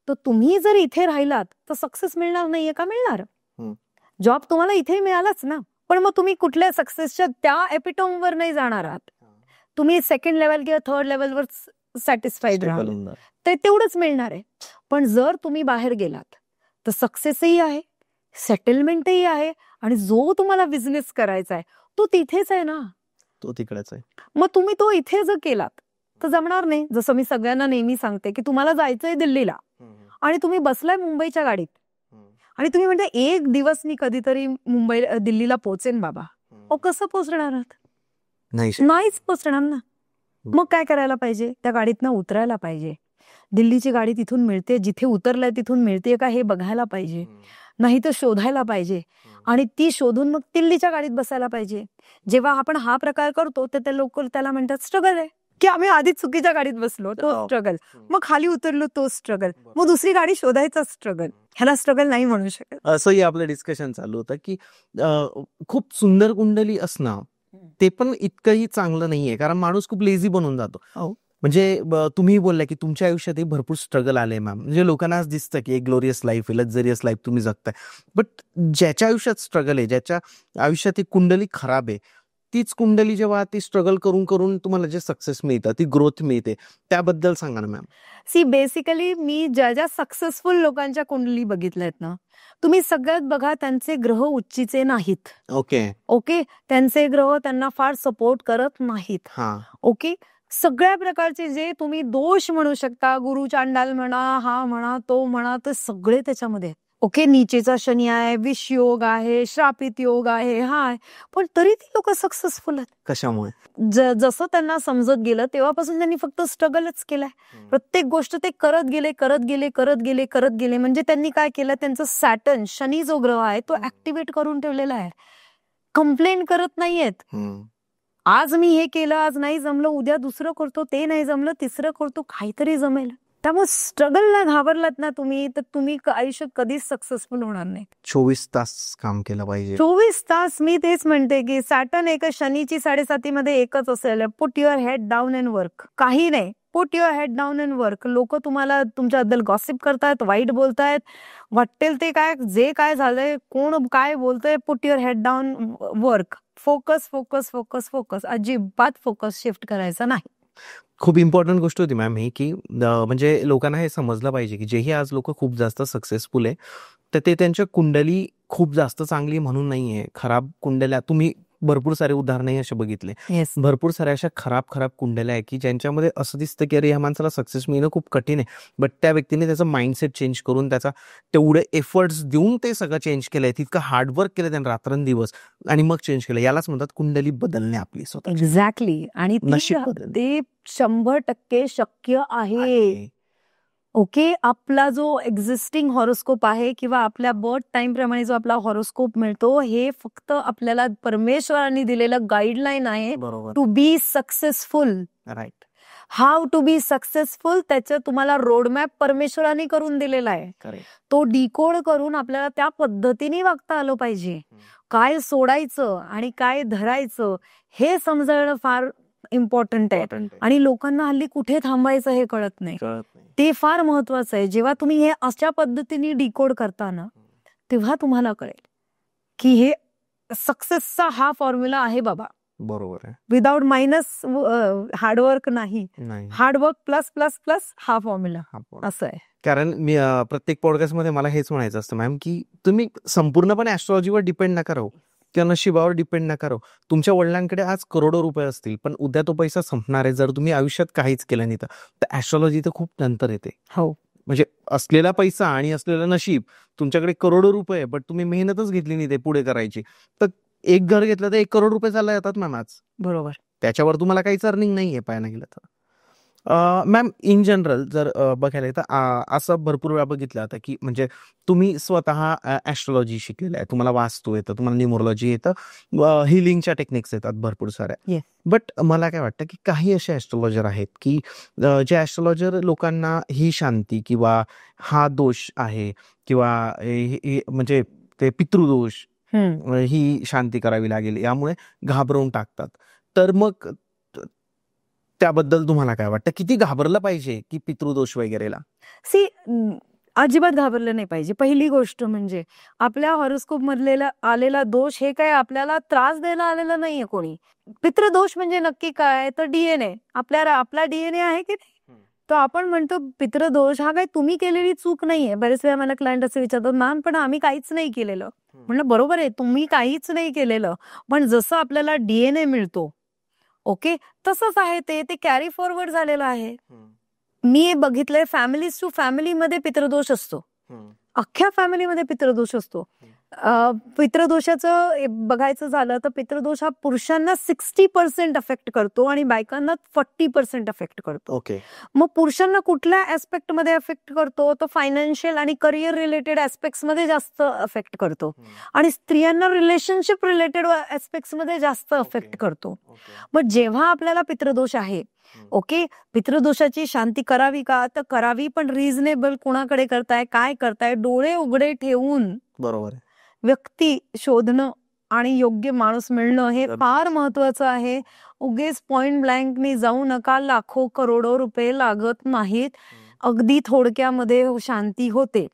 तर तुम्ही जर इथे राहिलात तर सक्सेस मिळणार नाहीये का? मिळणार. जॉब तुम्हाला इथे मिळालाच ना, पण मग तुम्ही कुठल्या सक्सेसच्या त्या एपिटोमवर नाही जाणार आहात. तुम्ही सेकंड लेवल किंवा थर्ड लेवलवर सॅटिस्फाईड राहाल ते तेवढंच मिळणार आहे. पण जर तुम्ही बाहेर गेलात तर सक्सेसही आहे, सेटलमेंटही आहे आणि जो तुम्हाला बिझनेस करायचा आहे तो तिथेच आहे ना, तो तिकडेच आहे. मग तुम्ही तो इथे जर केलात तर जमणार नाही. जसं मी सगळ्यांना नेहमी सांगते की तुम्हाला जायचंय दिल्लीला आणि तुम्ही बसलाय मुंबईच्या गाडीत आणि तुम्ही म्हणता एक दिवस मी कधीतरी दिल्लीला पोहोचेन बाबा. कसं पोहोचणार आहात? नाहीच पोहोचणार ना. मग काय करायला पाहिजे? त्या गाडीतनं उतरायला पाहिजे. दिल्लीची गाडी तिथून मिळते, जिथे उतरलाय तिथून मिळते का हे बघायला पाहिजे, नाही तर शोधायला पाहिजे आणि ती शोधून मग दिल्लीच्या गाडीत बसायला पाहिजे. जेव्हा आपण हा प्रकार करतो तर ते लोक त्याला म्हणतात स्ट्रगल आहे, की आम्ही आधी चुकीच्या गाडीत बसलो तो स्ट्रगल, मग खाली उतरलो तो स्ट्रगल, मग दुसरी गाडी शोधायचा स्ट्रगल. ह्याला स्ट्रगल नाही म्हणू शकत. असंही आपलं डिस्कशन चालू होतं की खूप सुंदर कुंडली असणं ते पण इतकंही चांगलं नाहीये, कारण माणूस खूप लेझी बनून जातो. म्हणजे तुम्ही बोलला की तुमच्या आयुष्यातही भरपूर स्ट्रगल आले मॅम. म्हणजे लोकांना आज दिसतं की एक ग्लोरियस लाईफ आहे, लक्झरियस लाईफ तुम्ही जगताय, बट ज्याच्या आयुष्यात स्ट्रगल आहे, ज्याच्या आयुष्यात एक कुंडली खराब आहे, तीच कुंडली जेव्हा ती स्ट्रगल करून करून तुम्हाला जे सक्सेस मिळतं, ती ग्रोथ मिळते, त्याबद्दल सांगा ना मॅम. सी बेसिकली मी ज्या सक्सेसफुल लोकांच्या कुंडली बघितल्यात ना, तुम्ही सगळ्यात बघा त्यांचे ग्रह उच्चीचे नाहीत. ओके, त्यांचे ग्रह त्यांना फार सपोर्ट करत नाहीत. ओके, सगळ्या प्रकारचे जे तुम्ही दोष म्हणू शकता, गुरु चांडाल म्हणा, हा म्हणा, तो म्हणा, ते सगळे त्याच्यामध्ये. ओके, नीचेचा शनी आहे, विष योग आहे, श्रापित योग आहे, हा आहे, पण तरी ती लोक सक्सेसफुल आहेत. कशामुळे? जसं त्यांना समजत गेलं तेव्हापासून त्यांनी फक्त स्ट्रगलच केलाय. प्रत्येक गोष्ट ते करत गेले. म्हणजे त्यांनी काय केलं, त्यांचं सॅटर्न शनी जो ग्रह आहे तो ऍक्टिव्हेट करून ठेवलेला आहे. कंप्लेंट करत नाहीयेत. आज मी हे केलं, आज नाही जमलं, उद्या दुसरं करतो, ते नाही जमलं, तिसरं करतो, काहीतरी जमेल. त्यामुळे स्ट्रगलला घाबरलात ना तुम्ही तर तुम्ही आयुष्यात कधीच सक्सेसफुल होणार नाही. 24 तास काम केलं पाहिजे. 24 तास मी तेच म्हणते की सॅटर्न एका शनीची 7.5 मध्ये एकच असेल. Put your head down and work. काही नाही, put your head down and work. लोक तुम्हाला तुमच्याबद्दल गॉसिप करतायत, वाईट बोलतायत, वाटेल ते काय, जे काय झालंय, कोण काय बोलतंय, put your head down, work. Focus focus focus focus. अजिबात फोकस शिफ्ट करायचा नाही. खूप इम्पॉर्टंट गोष्ट होती मॅम ही, की म्हणजे लोकांना हे समजलं पाहिजे की जेही आज लोक खूप जास्त सक्सेसफुल आहे तर ते त्यांच्या कुंडली खूप जास्त चांगली म्हणून नाहीये. खराब कुंडल्या तुम्ही भरपूर सारे उदाहरणही असे बघितले. येस. भरपूर साऱ्या अशा खराब कुंडल्या आहे की ज्यांच्यामध्ये असं दिसतं की अरे या माणसाला सक्सेस मिळणं खूप कठीण आहे, बट त्या व्यक्तीने त्याचं माइंडसेट चेंज करून त्याचा तेवढे एफर्ट्स देऊन ते सगळं चेंज केलंय, तितकं हार्डवर्क केलं त्याने रात्रंदिवस आणि मग चेंज केलं. यालाच म्हणतात कुंडली बदलणे आपली स्वतः. एक्झॅक्टली. आणि नशीब बदलणे. ते 100% शक्य आहे. ओके. आपला जो एक्झिस्टिंग हॉरोस्कोप आहे किंवा आपल्या बर्थ टाइम प्रमाणे जो आपला हॉरोस्कोप मिळतो, हे फक्त आपल्याला परमेश्वरांनी दिलेलं गाईडलाईन आहे बरोबर. To be successful. Right. How to be successful त्याचं तुम्हाला रोडमॅप परमेश्वरांनी करून दिलेला आहे. करेक्ट. तो डिकोड करून आपल्याला त्या पद्धतीने वागता आलं पाहिजे. काय सोडायचं आणि काय धरायचं हे समजणं फार इम्पॉर्टंट आहे. आणि लोकांना हल्ली कुठे थांबायचं हे कळत नाही. ते फार महत्वाचं आहे. जेव्हा तुम्ही हे अशा पद्धतीने डिकोड करता ना, तेव्हा तुम्हाला कळेल की हे सक्सेसचा हा फॉर्म्युला आहे बाबा. बरोबर आहे. विदाउट मायनस हार्डवर्क नाही, नाही. हार्डवर्क प्लस प्लस प्लस हा फॉर्म्युला असं आहे. कारण मी प्रत्येक पॉडकास्टमध्ये मला हेच म्हणायचं असतं मॅम की तुम्ही संपूर्णपणे ऍस्ट्रॉलॉजीवर डिपेंड नका राहू किंवा नशिबावर डिपेंड नका राहू. तुमच्या वडिलांकडे आज करोडो रुपये असतील, पण उद्या तो पैसा संपणार आहे जर तुम्ही आयुष्यात काहीच केलं नाही तर ऍस्ट्रॉलॉजी तर खूप नंतर येते. हो. म्हणजे असलेला पैसा आणि असलेलं नशीब, तुमच्याकडे करोडो रुपये बट तुम्ही मेहनतच घेतली नाही ते पुढे करायची, तर एक घर घेतलं तर 1 करोड रुपये चालला येतात मॅम आज. बरोबर. त्याच्यावर तुम्हाला काहीच अर्निंग नाहीये पाहायला गेलं तर. मॅम इन जनरल जर बघायला तर असं भरपूर वेळा बघितलं आता की म्हणजे तुम्ही स्वतः ऍस्ट्रॉलॉजी शिकलेलं आहे, तुम्हाला वास्तू येतं, तुम्हाला न्यूमरोलॉजी येतं, हिलिंगच्या टेक्निक्स येतात भरपूर साऱ्या. बट मला काय वाटतं की काही असे ऍस्ट्रॉलॉजर आहेत की जे ऍस्ट्रॉलॉजर लोकांना ही शांती किंवा हा दोष आहे किंवा म्हणजे ते पितृदोष, ही शांती करावी लागेल यामुळे घाबरवून टाकतात. तर मग त्याबद्दल तुम्हाला काय वाटतं, किती घाबरलं पाहिजे की पितृदोष वगैरेला? अजिबात घाबरलं नाही पाहिजे. पहिली गोष्ट म्हणजे आपल्या हॉरोस्कोप मधलेला आलेला दोष हे काय आपल्याला त्रास द्यायला आलेला नाहीये कोणी. पितृदोष म्हणजे नक्की काय, तर डीएनए आपला डीएनए आहे की नाही, तो आपण म्हणतो पितृदोष हा काय तुम्ही केलेली चूक नाहीये. बरेच वेळा मला क्लायंट असं विचारतात, मॅम पण आम्ही काहीच नाही केलेलं. म्हणलं बरोबर आहे, तुम्ही काहीच नाही केलेलं, पण जसं आपल्याला डीएनए मिळतो ओके तसंच आहे ते कॅरी फॉरवर्ड झालेलं आहे. मी बघितलंय फॅमिलीज टू फॅमिलीमध्ये पितृदोष असतो, अख्ख्या फॅमिलीमध्ये पितृदोष असतो. पितृदोषाचं बघायचं झालं तर पितृदोष हा पुरुषांना 60% अफेक्ट करतो आणि बायकांना 40% अफेक्ट करतो. ओके. मग पुरुषांना कुठल्या ऍस्पेक्ट मध्ये अफेक्ट करतो, तो फायनान्शियल आणि करिअर रिलेटेड ऍस्पेक्ट्स मध्ये जास्त अफेक्ट करतो आणि स्त्रियांना रिलेशनशिप रिलेटेड ऍस्पेक्ट्स मध्ये जास्त अफेक्ट करतो. मग जेव्हा आपल्याला पितृदोष आहे ओके, पितृदोषाची शांती करावी का, तर करावी, पण रिझनेबल कुणाकडे करताय, काय करताय, डोळे उघडे ठेवून बरोबर व्यक्ती शोधणं आणि योग्य माणूस मिळणं हे फार महत्वाचं आहे. उगेच पॉइंट ब्लँकनी जाऊ नका, लाखो करोडो रुपये लागत नाहीत, अगदी थोडक्यामध्ये शांती होते.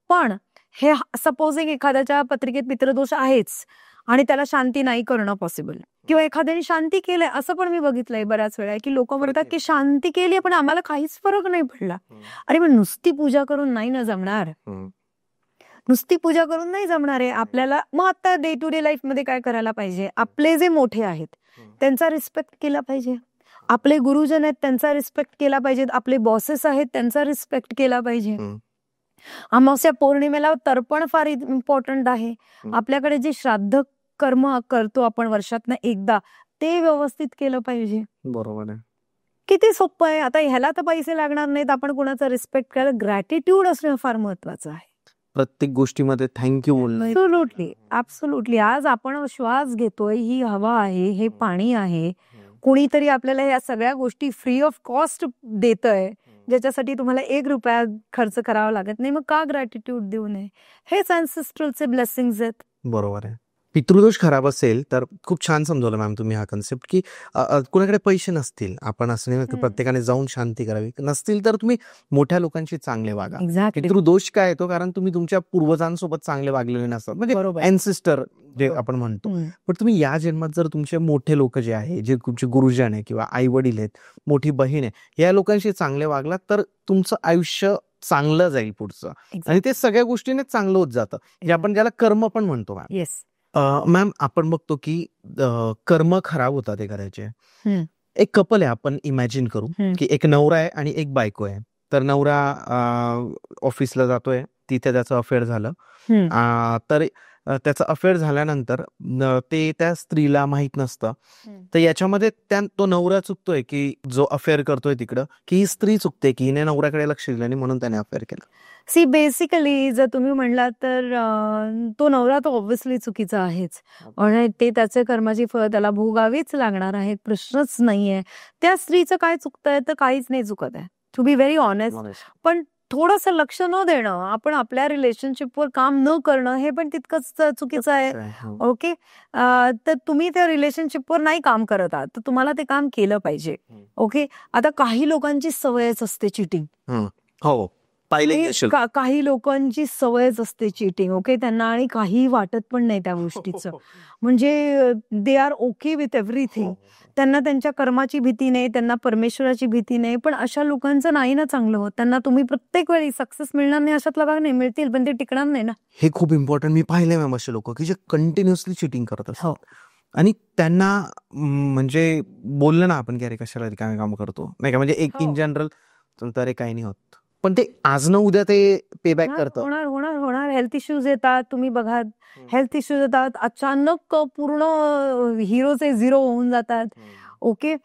पण हे सपोजिंग एखाद्याच्या पत्रिकेत पितृदोष आहेच आणि त्याला शांती नाही करणं पॉसिबल, किंवा एखाद्याने शांती केलंय असं पण मी बघितलंय बऱ्याच वेळा की लोक म्हणतात की शांती केली पण आम्हाला काहीच फरक नाही पडला. अरे पण नुसती पूजा करून नाही ना जमणार, नुसती पूजा करून नाही जमणार आहे आपल्याला. मग आता डे टू डे लाईफ मध्ये काय करायला पाहिजे, आपले जे मोठे आहेत त्यांचा रिस्पेक्ट केला पाहिजे, आपले गुरुजन आहेत त्यांचा रिस्पेक्ट केला पाहिजे, आपले बॉसेस आहेत त्यांचा रिस्पेक्ट केला पाहिजे. अमावस्या पौर्णिमेला तर्पण फार इम्पॉर्टंट आहे. आपल्याकडे जे श्राद्ध कर्म करतो आपण वर्षातनं एकदा, ते व्यवस्थित केलं पाहिजे. बरोबर आहे. किती सोपं आहे. आता ह्याला तर पैसे लागणार नाहीत, आपण कोणाचा रिस्पेक्ट करायला, ग्रॅटिट्यूड असणं फार महत्वाचं आहे. प्रत्येक गोष्टीमध्ये थँक्यू बोलणं. Absolutely absolutely. आज आपण श्वास घेतोय, ही हवा आहे, हे पाणी आहे, कोणीतरी आपल्याला या सगळ्या गोष्टी फ्री ऑफ कॉस्ट देतंय, ज्याच्यासाठी तुम्हाला 1 रुपया खर्च करावा लागत नाही. मग का ग्रॅटिट्यूड देऊ नये. हेच अँसेस्ट्रलचे ब्लेसिंग्स आहेत. बरोबर आहे. पितृदोष खराब असेल तर खूप छान समजवलं मॅम तुम्ही हा कन्सेप्ट की कुणाकडे पैसे नसतील, आपण असं नाही प्रत्येकाने जाऊन शांती करावी, नसतील तर तुम्ही मोठ्या लोकांशी चांगले वागा. पितृदोष काय येतो, कारण तुम्ही तुमच्या पूर्वजांसोबत चांगले वागलेले नसतात, म्हणजे अँसेस्टर जे आपण म्हणतो. पण तुम्ही या जन्मात जर तुमचे मोठे लोक जे आहे, जे तुमचे गुरुजन आहे किंवा आई वडील आहेत, मोठी बहीण आहे, या लोकांशी चांगले वागलात तर तुमचं आयुष्य चांगलं जाईल पुढचं, आणि ते सगळ्या गोष्टीने चांगलं होत जातं, जे आपण ज्याला कर्म पण म्हणतो मॅम. येस. मॅम आपण बघतो की कर्म खराब होतात एखाद्याचे. हम्म. एक कपल आहे, आपण इमॅजिन करू की एक नवरा आहे आणि एक बायको आहे. तर नवरा ऑफिसला जातोय, तिथे त्याचं अफेअर झालं. तर त्याचं अफेअर झाल्यानंतर ते त्या स्त्रीला माहित नसतं. तर याच्यामध्ये तो नवरा चुकतोय की जो अफेअर करतोय तिकडं, की ही स्त्री चुकते की हिने नवऱ्याकडे लक्ष दिलं आणि म्हणून त्याने अफेअर केलं. सी बेसिकली जर तुम्ही म्हणलात तर तो नवरा तो ऑब्व्हियसली चुकीचा आहेच आणि ते त्याचे कर्माची फळ त्याला भोगावीच लागणार आहेत, प्रश्नच नाहीये. त्या स्त्रीचं काय चुकतंय तर काहीच नाही चुकत आहे, टू बी व्हेरी ऑनेस्ट. पण थोडंसं लक्ष न देणं, आपण आपल्या रिलेशनशिपवर काम न करणं हे पण तितकंच चुकीचं आहे. ओके, तर तुम्ही त्या रिलेशनशिपवर नाही काम करत आहात तर तुम्हाला ते काम केलं पाहिजे. ओके, आता काही लोकांची सवयच असते चिटिंग. हो, काही लोकांची सवयच असते चिटिंग. ओके, त्यांना आणि काही वाटत पण नाही त्या गोष्टीचं. म्हणजे they are okay with everything. त्यांना त्यांच्या कर्माची भीती नाही, त्यांना परमेश्वराची भीती नाही. पण अशा लोकांचं नाही ना चांगलं होत. त्यांना तुम्ही प्रत्येक वेळी सक्सेस मिळणार नाही अशातला भाग नाही, मिळतील पण ते टिकणार नाही ना. हे खूप इम्पॉर्टंट. मी पाहिले मॅम असे लोक की जे कंटिन्युअसली चिटिंग करत असतात आणि त्यांना म्हणजे बोललं ना आपण की अरे कशाला रिकामे काम करतो, नाही का, म्हणजे एक इन जनरल तर काही नाही होत. पण ते आज न उद्या ते पेबॅक करतं. होणार होणार होणार हेल्थ इश्यूज येतात. तुम्ही बघा, हेल्थ इश्यूज येतात, अचानक पूर्ण हिरोचे झिरो होऊन जातात. ओके,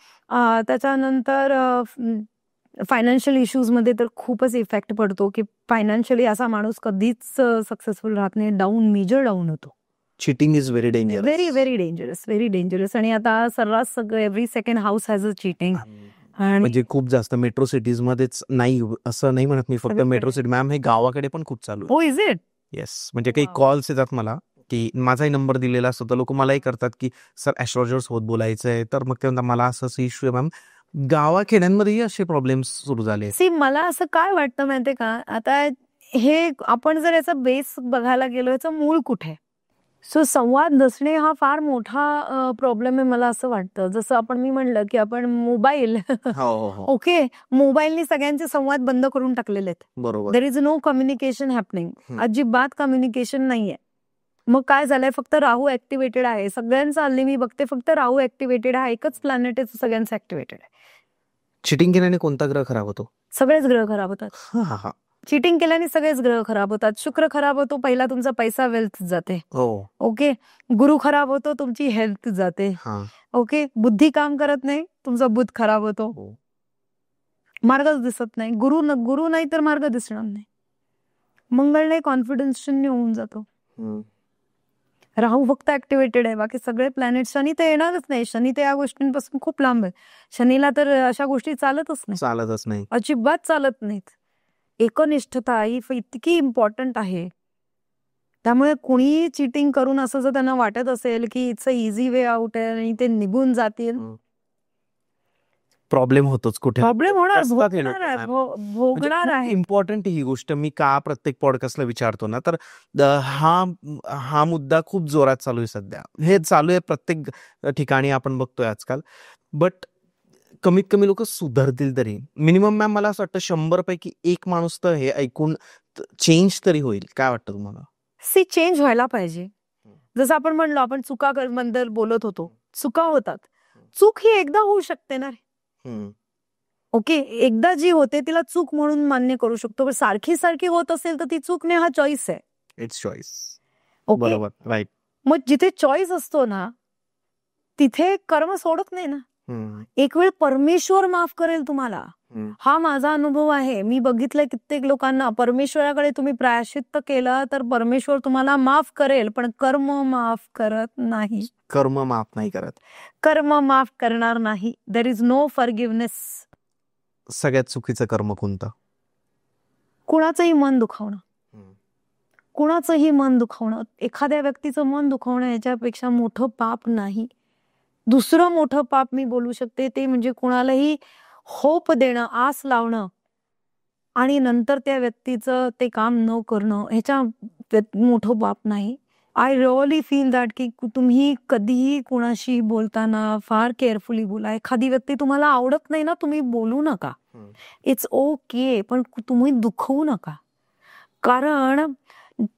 त्याच्यानंतर फायनान्शियल इश्यूज मध्ये तर खूपच इफेक्ट पडतो की फायनान्शियली असा माणूस कधीच सक्सेसफुल राहत नाही, डाऊन, मेजर डाऊन होतो. Cheating is very dangerous, very very dangerous, very dangerous. आणि आता सर्रास सगळं every second house has a cheating. म्हणजे खूप जास्त मेट्रो सिटीज मध्येच, नाही असं नाही म्हणत मी फक्त मेट्रो सिटी मॅम, हे गावाकडे पण खूप चालू आहे. हो, इज इट? येस, म्हणजे काही कॉल्स येतात मला की माझाही नंबर दिलेला असतो तर लोक मलाही करतात की सर ऍस्ट्रॉलॉजर सोबत बोलायचंय. तर मग ते म्हणतात मला असं इश्यू आहे. मॅम गावाखेड्यांमध्येही असे प्रॉब्लेम्स सुरू झाले. सी मला असं काय वाटतं माहितीये का, आता हे आपण जर याचा बेस बघायला गेलो, याचं मूळ कुठे? सो संवाद नसणे हा फार मोठा प्रॉब्लेम आहे मला असं वाटतं. जसं मी म्हणलं की आपण मोबाईल ओके, मोबाईलनी सगळ्यांचे संवाद बंद करून टाकलेले आहेत. बरोबर. There is no communication happening. अजिबात कम्युनिकेशन नाहीये. मग काय झालंय, फक्त राहू ऍक्टिव्हेटेड आहे सगळ्यांचं. हल्ली मी बघते फक्त राहू ऍक्टिव्हेटेड आहे. एकच प्लॅनेट आहे सगळ्यांचं ऍक्टिव्हेटेड आहे. चिटिंग केल्याने कोणता ग्रह खराब होतो? सगळेच ग्रह खराब होतात. चिटिंग केल्याने सगळेच ग्रह खराब होतात. शुक्र खराब होतो, पहिला तुमचा पैसा, वेल्थ जाते. ओके, गुरु खराब होतो, तुमची हेल्थ जाते. ओके, बुद्धी काम करत नाही, तुमचा बुद्ध खराब होतो, मार्गच दिसत नाही. गुरु नाही तर मार्ग दिसणार नाही. मंगळ नाही, कॉन्फिडन्स शून्य होऊन जातो. राहू फक्त ऍक्टिव्हेटेड आहे, बाकी सगळे प्लॅनेट. शनी तर येणारच नाही, शनी तर या गोष्टींपासून खूप लांब आहे. शनीला तर अशा गोष्टी चालतच नाही, अजिबात चालत नाहीत. एकनिष्ठता ही इतकी इम्पॉर्टंट आहे. त्यामुळे कोणी चिटिंग करून असं जर त्यांना वाटत असेल की it's a easy way out आहे आणि ते निघून जातील, प्रॉब्लेम होतोच, कुठे प्रॉब्लेम होणार, भोगणार आहे. इम्पॉर्टंट ही गोष्ट मी का प्रत्येक पॉडकास्टला विचारतो ना, तर हा मुद्दा खूप जोरात चालू आहे सध्या. हे चालू आहे प्रत्येक ठिकाणी, आपण बघतोय आजकाल. बट कमीत कमी लोक सुधारतील तरी. मिनिमम मॅम मला असं वाटतं 100 पैकी 1 माणूस तर हे ऐकून चेंज तरी होईल. काय वाटतं तुम्हाला? सी चेंज व्हायला पाहिजे. जसं आपण म्हणलो, आपण चुकाबद्दल बोलत होतो, चुका होतात. चूक ही एकदा होऊ शकते ना. ओके, एकदा जी होते तिला चूक म्हणून मान्य करू शकतो. पण सारखी सारखी होत असेल तर ती चूक नाही, हा चॉईस आहे. It's choice. बरोबर, राईट. मग जिथे चॉईस असतो ना तिथे कर्म सोडत नाही ना. एक वेळ परमेश्वर माफ करेल तुम्हाला, हा माझा अनुभव आहे. मी बघितलंय कित्येक लोकांना. परमेश्वराकडे तुम्ही प्रायश्चित्त केलं तर परमेश्वर तुम्हाला माफ करेल, पण कर्म माफ करत नाही. कर्म माफ नाही करत, कर्म माफ करणार नाही. There is no forgiveness. सगळ्यात चुकीचं कर्म कोणतं? कुणाचंही मन दुखावणं. कुणाचंही मन दुखावणं, एखाद्या व्यक्तीचं मन दुखावणं याच्यापेक्षा मोठं पाप नाही. दुसरं मोठं पाप मी बोलू शकते, ते म्हणजे कुणालाही होप देणं, आस लावणं आणि नंतर त्या व्यक्तीचं ते काम न करणं, ह्याच्या मोठं पाप नाही. आय रिअली फील दॅट की तुम्ही कधीही कुणाशी बोलताना फार केअरफुली बोला. एखादी व्यक्ती तुम्हाला आवडत नाही ना, तुम्ही बोलू नका. इट्स ओके, पण तुम्ही दुखवू नका. कारण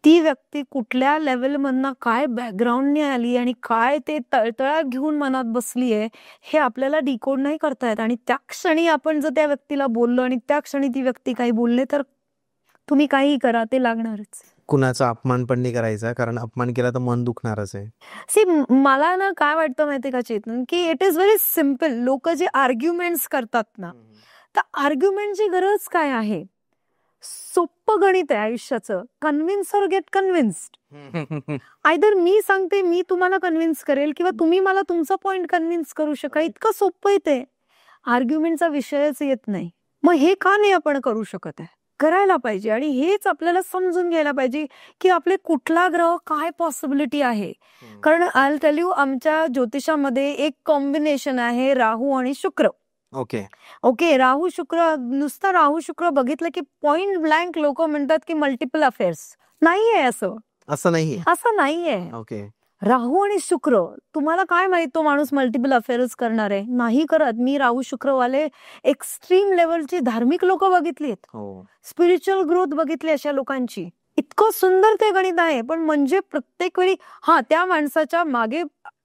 ती व्यक्ती कुठल्या लेवलमधनं काय बॅकग्राऊंडने आली आणि काय ते तळतळात घेऊन मनात बसलीये हे आपल्याला डिकोड नाही करता येत. आणि त्या क्षणी आपण जर त्या व्यक्तीला बोललो आणि त्या क्षणी ती व्यक्ती काही बोलले तर तुम्ही काहीही करा ते लागणारच. कुणाचा अपमान पण नाही करायचा, कारण अपमान केला तर मन दुखणारच आहे. सी मला ना काय वाटतं माहितीये का चेतन, की इट इज व्हेरी सिम्पल. लोक जे आर्ग्युमेंट्स करतात ना, तर आर्ग्युमेंटची गरज काय आहे? सोपं गणित आहे आयुष्याचं. Convince or get convinced. Either मी सांगते, मी तुम्हाला कन्व्हिन्स करेल, किंवा तुम्ही मला तुमचा पॉइंट कन्व्हिन्स करू शका. इतकं सोपं आहे ते. आर्ग्युमेंटचा विषयच येत नाही. मग हे का नाही आपण करू शकत आहे? करायला पाहिजे. आणि हेच आपल्याला समजून घ्यायला पाहिजे की आपले कुठला ग्रह काय पॉसिबिलिटी आहे. कारण आय टेल यू, आमच्या ज्योतिषामध्ये एक कॉम्बिनेशन आहे राहू आणि शुक्र. ओके, राहू शुक्र, नुसता राहू शुक्र बघितलं की पॉइंट ब्लँक लोक म्हणतात की मल्टिपल अफेअर्स. नाहीये असं नाहीये. ओके, राहू आणि शुक्र, तुम्हाला काय माहित तो माणूस मल्टिपल अफेअर्स करणार आहे? नाही करत. मी राहू शुक्रवाले एक्स्ट्रीम लेवलची धार्मिक लोक बघितलीत, स्पिरिच्युअल ग्रोथ बघितली अशा लोकांची. इतकं सुंदर ते गणित आहे. पण म्हणजे प्रत्येक वेळी त्या माणसाच्या मागे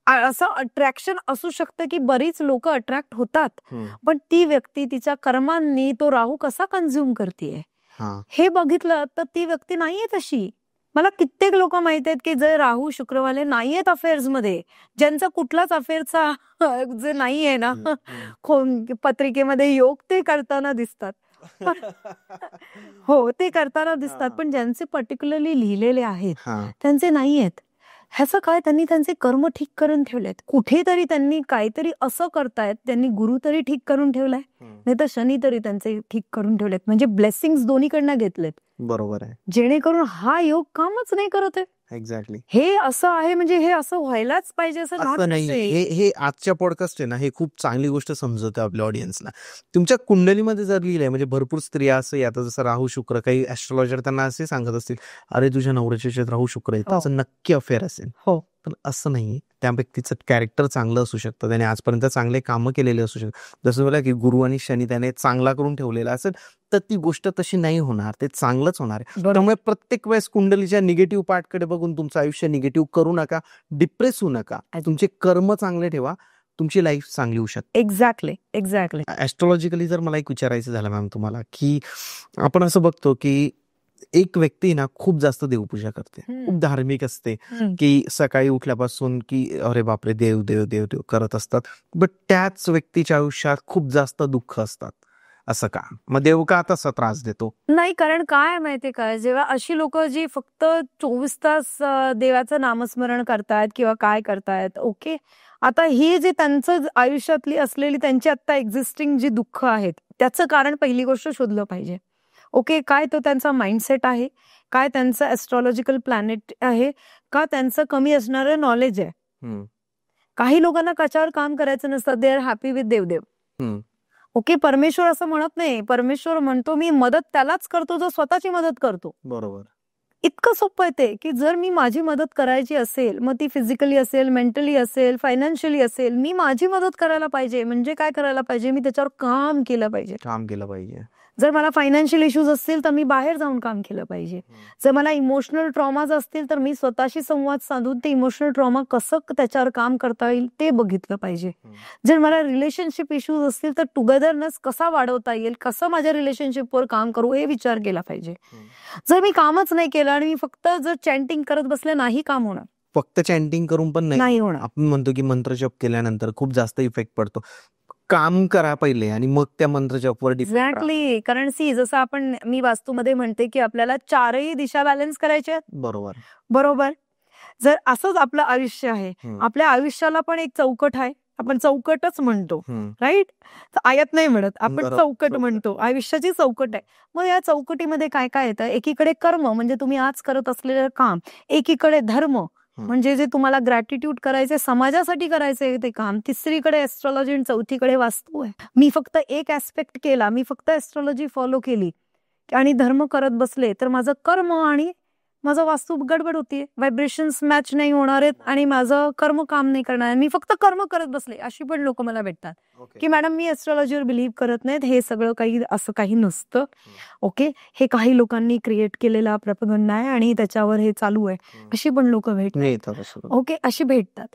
असं अट्रॅक्शन असू शकतं की बरीच लोक अट्रॅक्ट होतात, पण ती व्यक्ती तिच्या कर्मांनी तो राहू कसा कन्झ्युम करतेय हे बघितलं तर ती व्यक्ती नाहीये तशी. मला कित्येक लोक माहित आहेत की जे राहू शुक्रवाले नाहीयेत अफेअर्स मध्ये, ज्यांचा कुठलाच अफेअरचा जे नाहीये ना पत्रिकेमध्ये योग, ते करताना दिसतात. हो, ते करताना दिसतात. पण ज्यांचे पर्टिक्युलरली लिहिलेले आहेत त्यांचे नाहीयेत. ह्याचं काय? त्यांनी त्यांचे कर्म ठीक करून ठेवलेत. कुठेतरी त्यांनी काहीतरी असं करतायत, त्यांनी गुरु तरी ठीक करून ठेवलाय, नाही तर शनी तरी त्यांचे ठीक करून ठेवलेत. म्हणजे ब्लेसिंग्स दोन्हीकडनं घेतलेत. बरोबर आहे. जेणेकरून हा योग कामच नाही करत आहे. एक्झॅक्टली. हे असं आहे, म्हणजे हे असं व्हायलाच पाहिजे असं नाही. हे आजच्या पॉडकास्ट आहे ना, हे खूप चांगली गोष्ट समजवते आपल्या ऑडियन्सला. तुमच्या कुंडलीमध्ये जर लिहिलंय, म्हणजे भरपूर स्त्रिया असं, आता जसं राहू शुक्र, काही ऍस्ट्रॉलॉजर त्यांना असे सांगत असतील, अरे तुझ्या नवऱ्याच्या याच्यात राहू शुक्र आहे, असं नक्की अफेअर असेल. पण असं नाही. त्या व्यक्तीचं कॅरेक्टर चांगलं असू शकतं, त्याने आजपर्यंत चांगले कामं केलेले असू शकतात. जसं बोला की गुरु आणि शनी त्याने चांगला करून ठेवलेला असेल तर ती गोष्ट तशी नाही होणार, ते चांगलंच होणार आहे. त्यामुळे प्रत्येक वेळेस कुंडलीच्या निगेटिव्ह पार्टकडे बघून तुमचं आयुष्य निगेटिव्ह करू नका, डिप्रेस होऊ नका. तुमचे कर्म चांगले ठेवा, तुमची लाईफ चांगली होऊ शकते. एक्झॅक्टली. ऍस्ट्रॉलॉजिकली जर मला एक विचारायचं झालं मॅम तुम्हाला, की आपण असं बघतो की एक व्यक्ती ना खूप जास्त देवपूजा करते, खूप धार्मिक असते, की सकाळी उठल्यापासून की अरे बापरे देव देव देव देव करत असतात, बट त्याच व्यक्तीच्या आयुष्यात खूप जास्त दुःख असतात. असं का? मग देव का तसा त्रास देतो? नाही, कारण काय माहितीये का, जेव्हा अशी लोक जी फक्त 24 तास देवाचं नामस्मरण करतायत किंवा काय करतायत, ओके, आता ही जे त्यांचं आयुष्यातली असलेली त्यांची आता एक्झिस्टिंग जी दुःख आहेत त्याचं कारण पहिली गोष्ट शोधलं पाहिजे. ओके, काय तो त्यांचा माइंडसेट आहे, काय त्यांचं ऍस्ट्रॉलॉजिकल प्लॅनेट आहे, का त्यांचं कमी असणारं नॉलेज आहे. काही लोकांना कशावर काम करायचं नसतं, दे आर हॅपी विथ देवदेव. ओके, परमेश्वर असं म्हणत नाही. परमेश्वर म्हणतो मी मदत त्यालाच करतो जो स्वतःची मदत करतो. बरोबर. इतकं सोपं आहे ते, की जर मी माझी मदत करायची असेल, मग ती फिजिकली असेल, मेंटली असेल, फायनान्शियली असेल, मी माझी मदत करायला पाहिजे. म्हणजे काय करायला पाहिजे? मी त्याच्यावर काम केलं पाहिजे. जर मला फायनान्शियल इश्यूज असतील तर मी बाहेर जाऊन काम केलं पाहिजे. जर मला इमोशनल ट्रॉमाज असतील तर मी स्वतःशी संवाद साधून ते इमोशनल ट्रॉमा कसं त्याच्यावर काम करता येईल ते बघितलं पाहिजे. जर मला रिलेशनशिप इश्यूज असतील तर टुगेदरनेस कसा वाढवता येईल, कसं माझ्या रिलेशनशिपवर काम करू हे विचार केला पाहिजे. जर मी कामच नाही केलं आणि मी फक्त जर चॅन्टिंग करत बसले, नाही काम होणार. फक्त चॅन्टिंग करून पण नाही होणार. आपण म्हणतो की मंत्र जप केल्यानंतर खूप जास्त इफेक्ट पडतो. काम करा पहिले आणि मग त्या मंत्र जपवर एक्झॅक्टली. कारण जसं मी वास्तूमध्ये म्हणते की आपल्याला चारही दिशा बॅलन्स करायच्या आहेत. बरोबर. जर असंच आपलं आयुष्य आहे, आपल्या आयुष्याला पण एक चौकट आहे, आपण चौकटच म्हणतो, राईट? आयत नाही म्हणत, आपण चौकट म्हणतो. आयुष्याची चौकट आहे. मग या चौकटीमध्ये काय काय येतं? एकीकडे कर्म म्हणजे तुम्ही आज करत असलेलं काम, एकीकडे धर्म म्हणजे जे तुम्हाला ग्रॅटिट्यूड करायचे, समाजासाठी करायचे ते काम, तिसरीकडे ऍस्ट्रॉलॉजी आणि चौथीकडे वास्तू आहे. मी फक्त एक ऍस्पेक्ट केला, मी फक्त ऍस्ट्रॉलॉजी फॉलो केली आणि धर्म करत बसले तर माझं कर्म आणि माझं वास्तू गडबड होतीये, व्हायब्रेशन्स मॅच नाही होणार आहेत आणि माझं कर्म काम नाही करणार आहे, मी फक्त कर्म करत बसले, अशी पण लोक मला भेटतात की मॅडम मी एस्ट्रॉलॉजीवर बिलीव्ह करत नाहीत, हे सगळं काही असं काही नसतं. ओके, हे काही लोकांनी क्रिएट केलेला प्रपगंड आहे आणि त्याच्यावर हे चालू आहे, अशी पण लोक भेटतात. ओके, अशी भेटतात.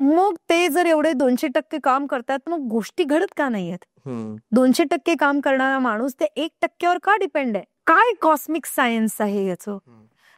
मग ते जर एवढे 200% काम करतात, मग गोष्टी घडत का नाहीयेत? 200% काम करणारा माणूस ते 1%वर का डिपेंड आहे? काय कॉस्मिक सायन्स आहे याचं?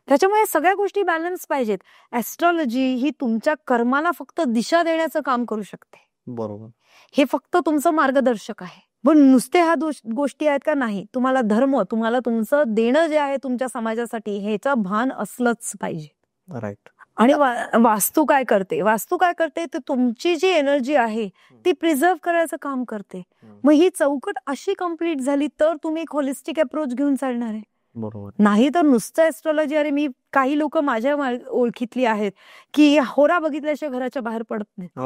त्याच्यामुळे सगळ्या गोष्टी बॅलन्स पाहिजेत. ऍस्ट्रॉलॉजी ही तुमच्या कर्माला फक्त दिशा देण्याचं काम करू शकते. बरोबर. हे फक्त तुमचं मार्गदर्शक आहे. पण नुसते ह्या गोष्टी आहेत का? नाही. तुम्हाला धर्म, तुम्हाला तुमचं देणं जे आहे तुमच्या समाजासाठी, ह्याचं भान असलंच पाहिजे. राईट. आणि वास्तू काय करते? वास्तू काय करते तर तुमची जी एनर्जी आहे ती प्रिझर्व करायचं काम करते. मग ही चौकट अशी कम्प्लीट झाली तर तुम्ही एक होलिस्टिक अप्रोच घेऊन चालणार आहे. बरोबर. नाही तर नुसतं एस्ट्रॉलॉजी. अरे मी काही लोक माझ्या ओळखीतली आहेत की होरा बघितल्याशिवाय घराच्या बाहेर पडत नाहीत,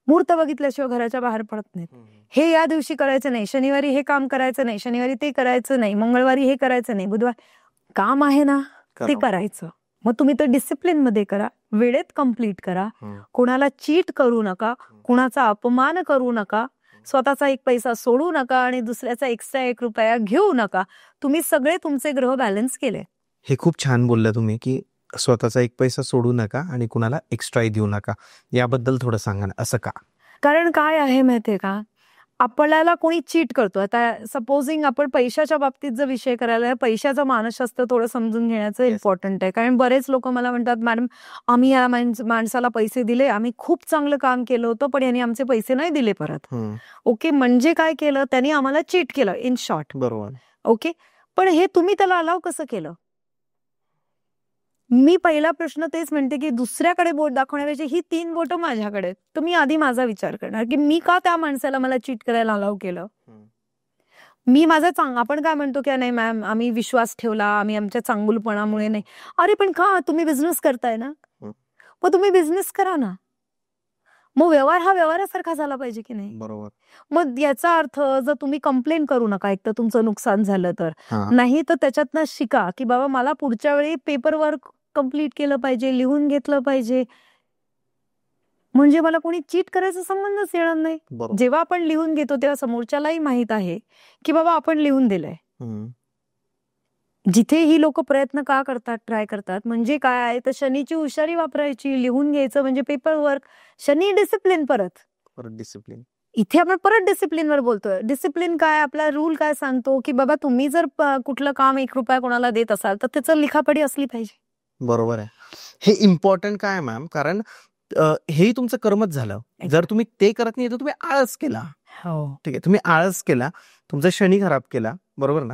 मुहूर्त बघितल्याशिवाय घराच्या बाहेर पडत नाहीत. हे या दिवशी करायचं नाही, शनिवारी हे काम करायचं नाही, शनिवारी ते करायचं नाही, मंगळवारी हे करायचं नाही, बुधवार काम आहे ना ते करायचं. मग तुम्ही तर डिसिप्लिन मध्ये करा, वेळेत कम्प्लीट करा, कोणाला चीट करू नका, कुणाचा अपमान करू नका, स्वतःचा 1 पैसा सोडू नका आणि दुसऱ्याचा एक्स्ट्रा 1 रुपया घेऊ नका. तुम्ही सगळे तुमचे ग्रह बॅलन्स केले. हे खूप छान बोलला तुम्ही की स्वतःचा 1 पैसा सोडू नका आणि कुणाला एक्स्ट्राही देऊ नका. याबद्दल थोडं सांगा ना, असं का? कारण काय आहे माहितीये का, आपल्याला कोणी चीट करतो. आता सपोजिंग आपण पैशाच्या बाबतीत जर विषय करायला, पैशाचं मानसशास्त्र थोडं समजून घेण्याचं इम्पॉर्टंट आहे. कारण बरेच लोक मला म्हणतात मॅडम आम्ही या माणसाला पैसे दिले, आम्ही खूप चांगलं काम केलं होतं पण यांनी आमचे पैसे नाही दिले परत. ओके, म्हणजे काय केलं त्यांनी? आम्हाला चीट केलं इन शॉर्ट. बरोबर. ओके, पण हे तुम्ही त्याला अलाव कसं केलं? मी पहिला प्रश्न तेच म्हणते की दुसऱ्याकडे बोट दाखवण्यापेक्षा ही 3 बोटं माझ्याकडे, तर मी आधी माझा विचार करणार की मी का त्या माणसाला मला चीट करायला अलाव केलं. मी माझा आपण काय म्हणतो की नाही मॅम आम्ही विश्वास ठेवला, आम्ही आमच्या चांगुलपणामुळे नाही. अरे पण का? तुम्ही बिझनेस करताय ना, मग तुम्ही बिझनेस करा ना. मग व्यवहार हा व्यवहारासारखा झाला पाहिजे की नाही? बरोबर. मग याचा अर्थ जर तुम्ही कंप्लेन करू नका, एक तर तुमचं नुकसान झालं तर, नाही तर त्याच्यातनं शिका की बाबा मला पुढच्या वेळी पेपर वर्क कम्प्लीट केलं पाहिजे, लिहून घेतलं पाहिजे, म्हणजे मला कोणी चीट करायचा संबंधच येणार नाही. जेव्हा आपण लिहून घेतो तेव्हा समोरच्यालाही माहित आहे की बाबा आपण लिहून दिलंय. जिथे ही लोक प्रयत्न का करतात, ट्राय करतात, म्हणजे काय आहे तर शनीची हुशारी वापरायची, लिहून घ्यायचं म्हणजे पेपर वर्क. शनी डिसिप्लिन, परत डिसिप्लिन. इथे आपण परत डिसिप्लिनवर बोलतोय. डिसिप्लिन काय? आपला रूल काय सांगतो की बाबा तुम्ही जर कुठलं काम 1 रुपया कोणाला देत असाल तर त्याचं लिखापडी असली पाहिजे. बरोबर आहे. हे इम्पॉर्टंट काय मॅम, कारण हे तुमचं कर्मच झालं. जर तुम्ही ते करत नाही तर तुम्ही आळस केला. ठीक आहे, तुम्ही आळस केला, तुमचा शनी खराब केला. बरोबर ना?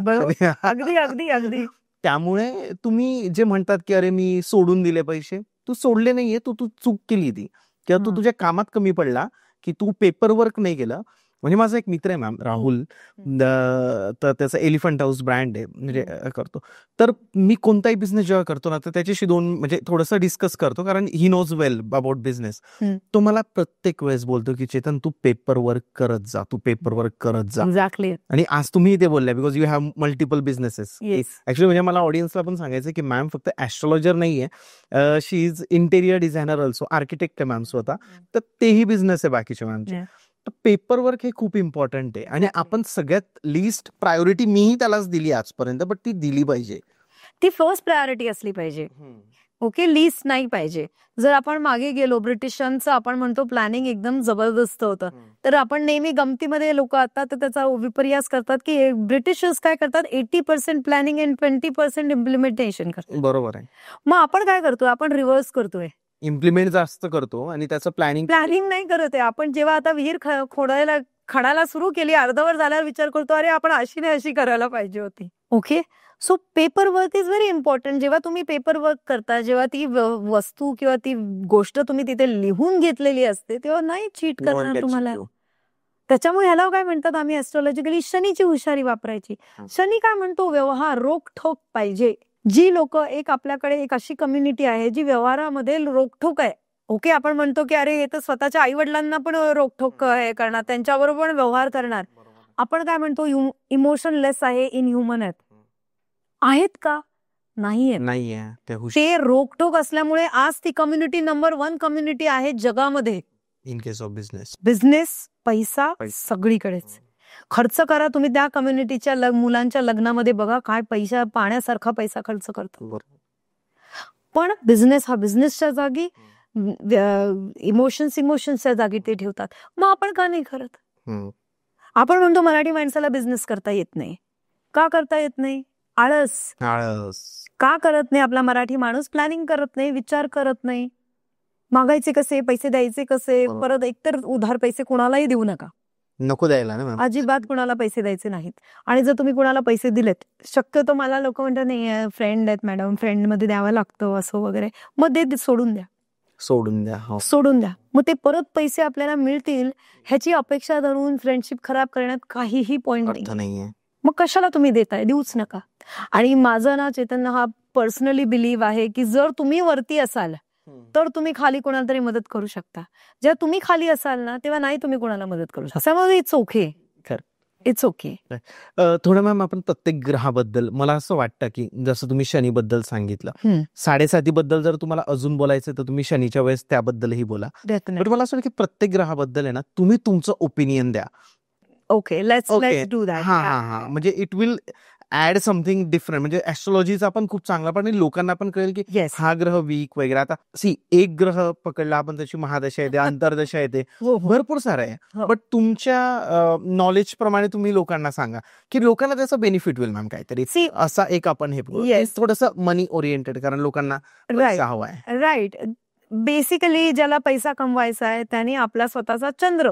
अगदी अगदी अगदी. त्यामुळे तुम्ही जे म्हणतात की अरे मी सोडून दिले पैसे, तू सोडले नाहीये, तू चूक केली ती, किंवा तू तुझ्या कामात कमी पडला की तू पेपर वर्क नाही केलं. म्हणजे माझा एक मित्र आहे मॅम, राहुल, तर त्याचा एलिफंट हाऊस ब्रँड आहे, म्हणजे करतो. तर मी कोणताही बिझनेस जेव्हा करतो ना तर त्याच्याशी म्हणजे थोडंसं डिस्कस करतो, कारण he knows well about business. तो मला प्रत्येक वेळेस बोलतो की चेतन तू पेपर वर्क करत जा, तू पेपर वर्क करत जा. एक्झॅक्टली. आणि आज तुम्ही ते बोलल्या because you have multiple businesses. Actually म्हणजे मला ऑडियन्सला पण सांगायचं की मॅम फक्त ऍस्ट्रॉलॉजर नाहीये, she is interior designer also, architect आहे मॅम स्वतः, तर तेही बिझनेस आहे बाकीच्या मॅमचे. पेपर वर्क हे खूप इम्पॉर्टंट आहे आणि आपण सगळ्यात लिस्ट प्रायोरिटी मीही त्यालाच दिली आजपर्यंत, बट ती दिली पाहिजे. ती फर्स्ट प्रायोरिटी असली पाहिजे. ओके, लिस्ट नाही पाहिजे. जर आपण मागे गेलो, ब्रिटिशांचं आपण म्हणतो प्लॅनिंग एकदम जबरदस्त होतं, तर आपण नेहमी गमतीमध्ये लोक आता तर त्याचा विपर्यास करतात की ब्रिटिशर्स काय करतात, 80% प्लॅनिंग अँड 20% इम्प्लिमेंटेशन करतात. बरोबर आहे. मग आपण काय करतोय, आपण रिव्हर्स करतोय, इम्प्लिमेंट जास्त करतो आणि त्याचं प्लॅनिंग नाही करत आहे. आपण जेव्हा आता विहीर खणायला सुरू केली, अर्धवर झाल्यावर विचार करतो अरे आपण अशी नाही अशी करायला पाहिजे होती. Okay, so paper work is very important. जेव्हा तुम्ही पेपर वर्क करता, जेव्हा ती वस्तू किंवा ती गोष्ट तुम्ही तिथे लिहून घेतलेली असते, तेव्हा नाही चीट करणार तुम्हाला. त्याच्यामुळे ह्याला काय म्हणतात आम्ही ऍस्ट्रॉलॉजिकली शनीची हुशारी वापरायची. शनी काय म्हणतो, व्यवहार रोखठोक पाहिजे. जी लोक आपल्याकडे एक अशी कम्युनिटी आहे जी व्यवहारामध्ये रोखठोक आहे. ओके, आपण म्हणतो की अरे हे तर स्वतःच्या आई वडिलांना पण रोखठोक हे करणार, त्यांच्याबरोबर पण व्यवहार करणार. आपण काय म्हणतो, इमोशनलेस आहे, इनह्युमन आहेत का? नाहीये. नाहीये ते रोकटोक असल्यामुळे आज ती कम्युनिटी नंबर 1 कम्युनिटी आहे जगामध्ये. इन केस ऑफ बिझनेस, पैसा सगळीकडेच. खर्च करा तुम्ही त्या कम्युनिटीच्या मुलांच्या लग्नामध्ये बघा काय पैसा, पाण्यासारखा पैसा खर्च करतो. पण बिझनेस हा बिझनेसच्या जागी, इमोशन्सच्या जागी ते ठेवतात. मग आपण का नाही करत? आपण म्हणतो मराठी माणसाला बिझनेस करता येत नाही. का करता येत नाही? आळस. का करत नाही आपला मराठी माणूस? प्लॅनिंग करत नाही, विचार करत नाही. मागायचे कसे, पैसे द्यायचे कसे. परत एकतर उधार पैसे कुणालाही देऊ नका, नको द्यायला ना, अजिबात कुणाला पैसे द्यायचे नाहीत. आणि जर तुम्ही कुणाला पैसे दिलेत, शक्यतो मला लोक म्हणतात नाही फ्रेंड आहेत मॅडम, फ्रेंड मध्ये द्यावं लागतं असं वगैरे, मग ते सोडून द्या. मग ते परत पैसे आपल्याला मिळतील ह्याची अपेक्षा धरून फ्रेंडशिप खराब करण्यात काहीही पॉइंट नाहीये. मग कशाला तुम्ही देताय? देऊच नका. आणि माझं ना चैतन्य हा पर्सनली बिलीव्ह आहे की जर तुम्ही वरती असाल तर तुम्ही खाली कोणाला तरी मदत करू शकता. जेव्हा तुम्ही खाली असाल ना तेव्हा नाही तुम्ही कोणाला मदत करू शकता. त्यामुळे इट्स ओके. थोडं मॅम आपण प्रत्येक ग्रहाबद्दल, मला असं वाटतं की जसं तुम्ही शनीबद्दल सांगितलं, 7.5 बद्दल जर तुम्हाला अजून बोलायचं तर तुम्ही शनीच्या वेळेस त्याबद्दलही बोला. पण मला असं वाटतं की प्रत्येक ग्रहाबद्दल आहे ना तुम्ही तुमचं ओपिनियन द्या. Okay, let's do that. हा म्हणजे it will add something different. म्हणजे ऍस्ट्रॉलॉजीचा पण खूप चांगला, पण लोकांना पण कळेल की हा ग्रह वीक वगैरे. आता एक ग्रह पकडला आपण, त्याची महादशा येते, अंतर्दशा येते, भरपूर सारं आहे. बट तुमच्या नॉलेज प्रमाणे तुम्ही लोकांना सांगा की लोकांना त्याचा बेनिफिट होईल मॅम काहीतरी. असा एक आपण हे थोडंसं मनी ओरिएंटेड, कारण लोकांना पैसा हवा आहे. राईट. बेसिकली ज्याला पैसा कमवायचा आहे त्याने आपला स्वतःचा चंद्र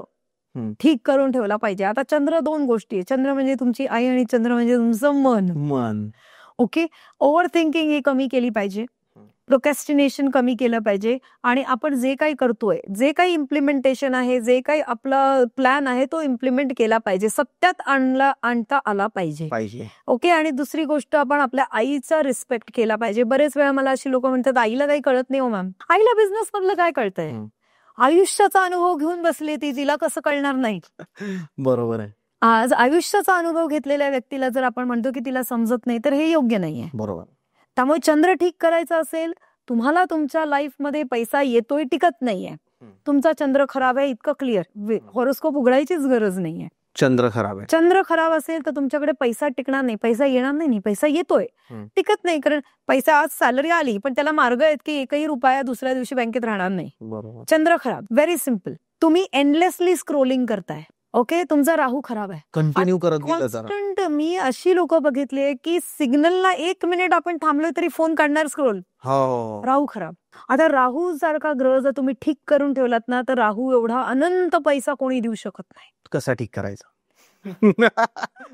ठीक करून ठेवला पाहिजे. आता चंद्र 2 गोष्टी आहे. चंद्र म्हणजे तुमची आई आणि चंद्र म्हणजे तुमचं मन. ओके. ओव्हर थिंकिंग ही कमी केली पाहिजे, प्रोकॅस्टिनेशन कमी केलं पाहिजे. आणि आपण जे काही करतोय, जे काही इम्प्लिमेंटेशन आहे, जे काही आपला प्लॅन आहे तो इम्प्लिमेंट केला पाहिजे, सत्यात आणता आला पाहिजे. ओके. आणि दुसरी गोष्ट, आपण आपल्या आईचा रिस्पेक्ट केला पाहिजे. बरेच वेळा मला अशी लोक म्हणतात आईला काही कळत नाही. हो मॅम, आईला बिझनेस मधलं काय कळतंय? आयुष्याचा अनुभव घेऊन बसली ती, तिला कसं कळणार नाही? बरोबर आहे. आज आयुष्याचा अनुभव घेतलेल्या व्यक्तीला जर आपण म्हणतो की तिला समजत नाही तर हे योग्य नाहीये. बरोबर. त्यामुळे चंद्र ठीक करायचा असेल, तुम्हाला तुमच्या लाईफमध्ये पैसा येतोय, टिकत नाहीये, तुमचा चंद्र खराब आहे, इतकं क्लिअर. हॉरोस्कोप उघडायचीच गरज नाहीये. चंद्र खराब असेल तर तुमच्याकडे पैसा टिकणार नाही, पैसा येणार नाही. पैसा येतोय, टिकत नाही. कारण पैसा, आज सॅलरी आली पण त्याला मार्ग आहेत की एकही रुपया दुसऱ्या दिवशी बँकेत राहणार नाही. चंद्र खराब. Very simple. तुम्ही एंडलेसली स्क्रोलिंग करताय. ओके. तुमचा राहू खराब आहे, कंटिन्यू करत कॉन्स्टंट. मी अशी लोक बघितली की सिग्नलला 1 मिनिट आपण थांबलोय तरी फोन काढणार, स्क्रोल. राहू खराब. आता राहू सारखा ग्रह जर तुम्ही ठीक करून ठेवलात ना तर राहू एवढा अनंत पैसा कोणी देऊ शकत नाही. कसा ठीक करायचा?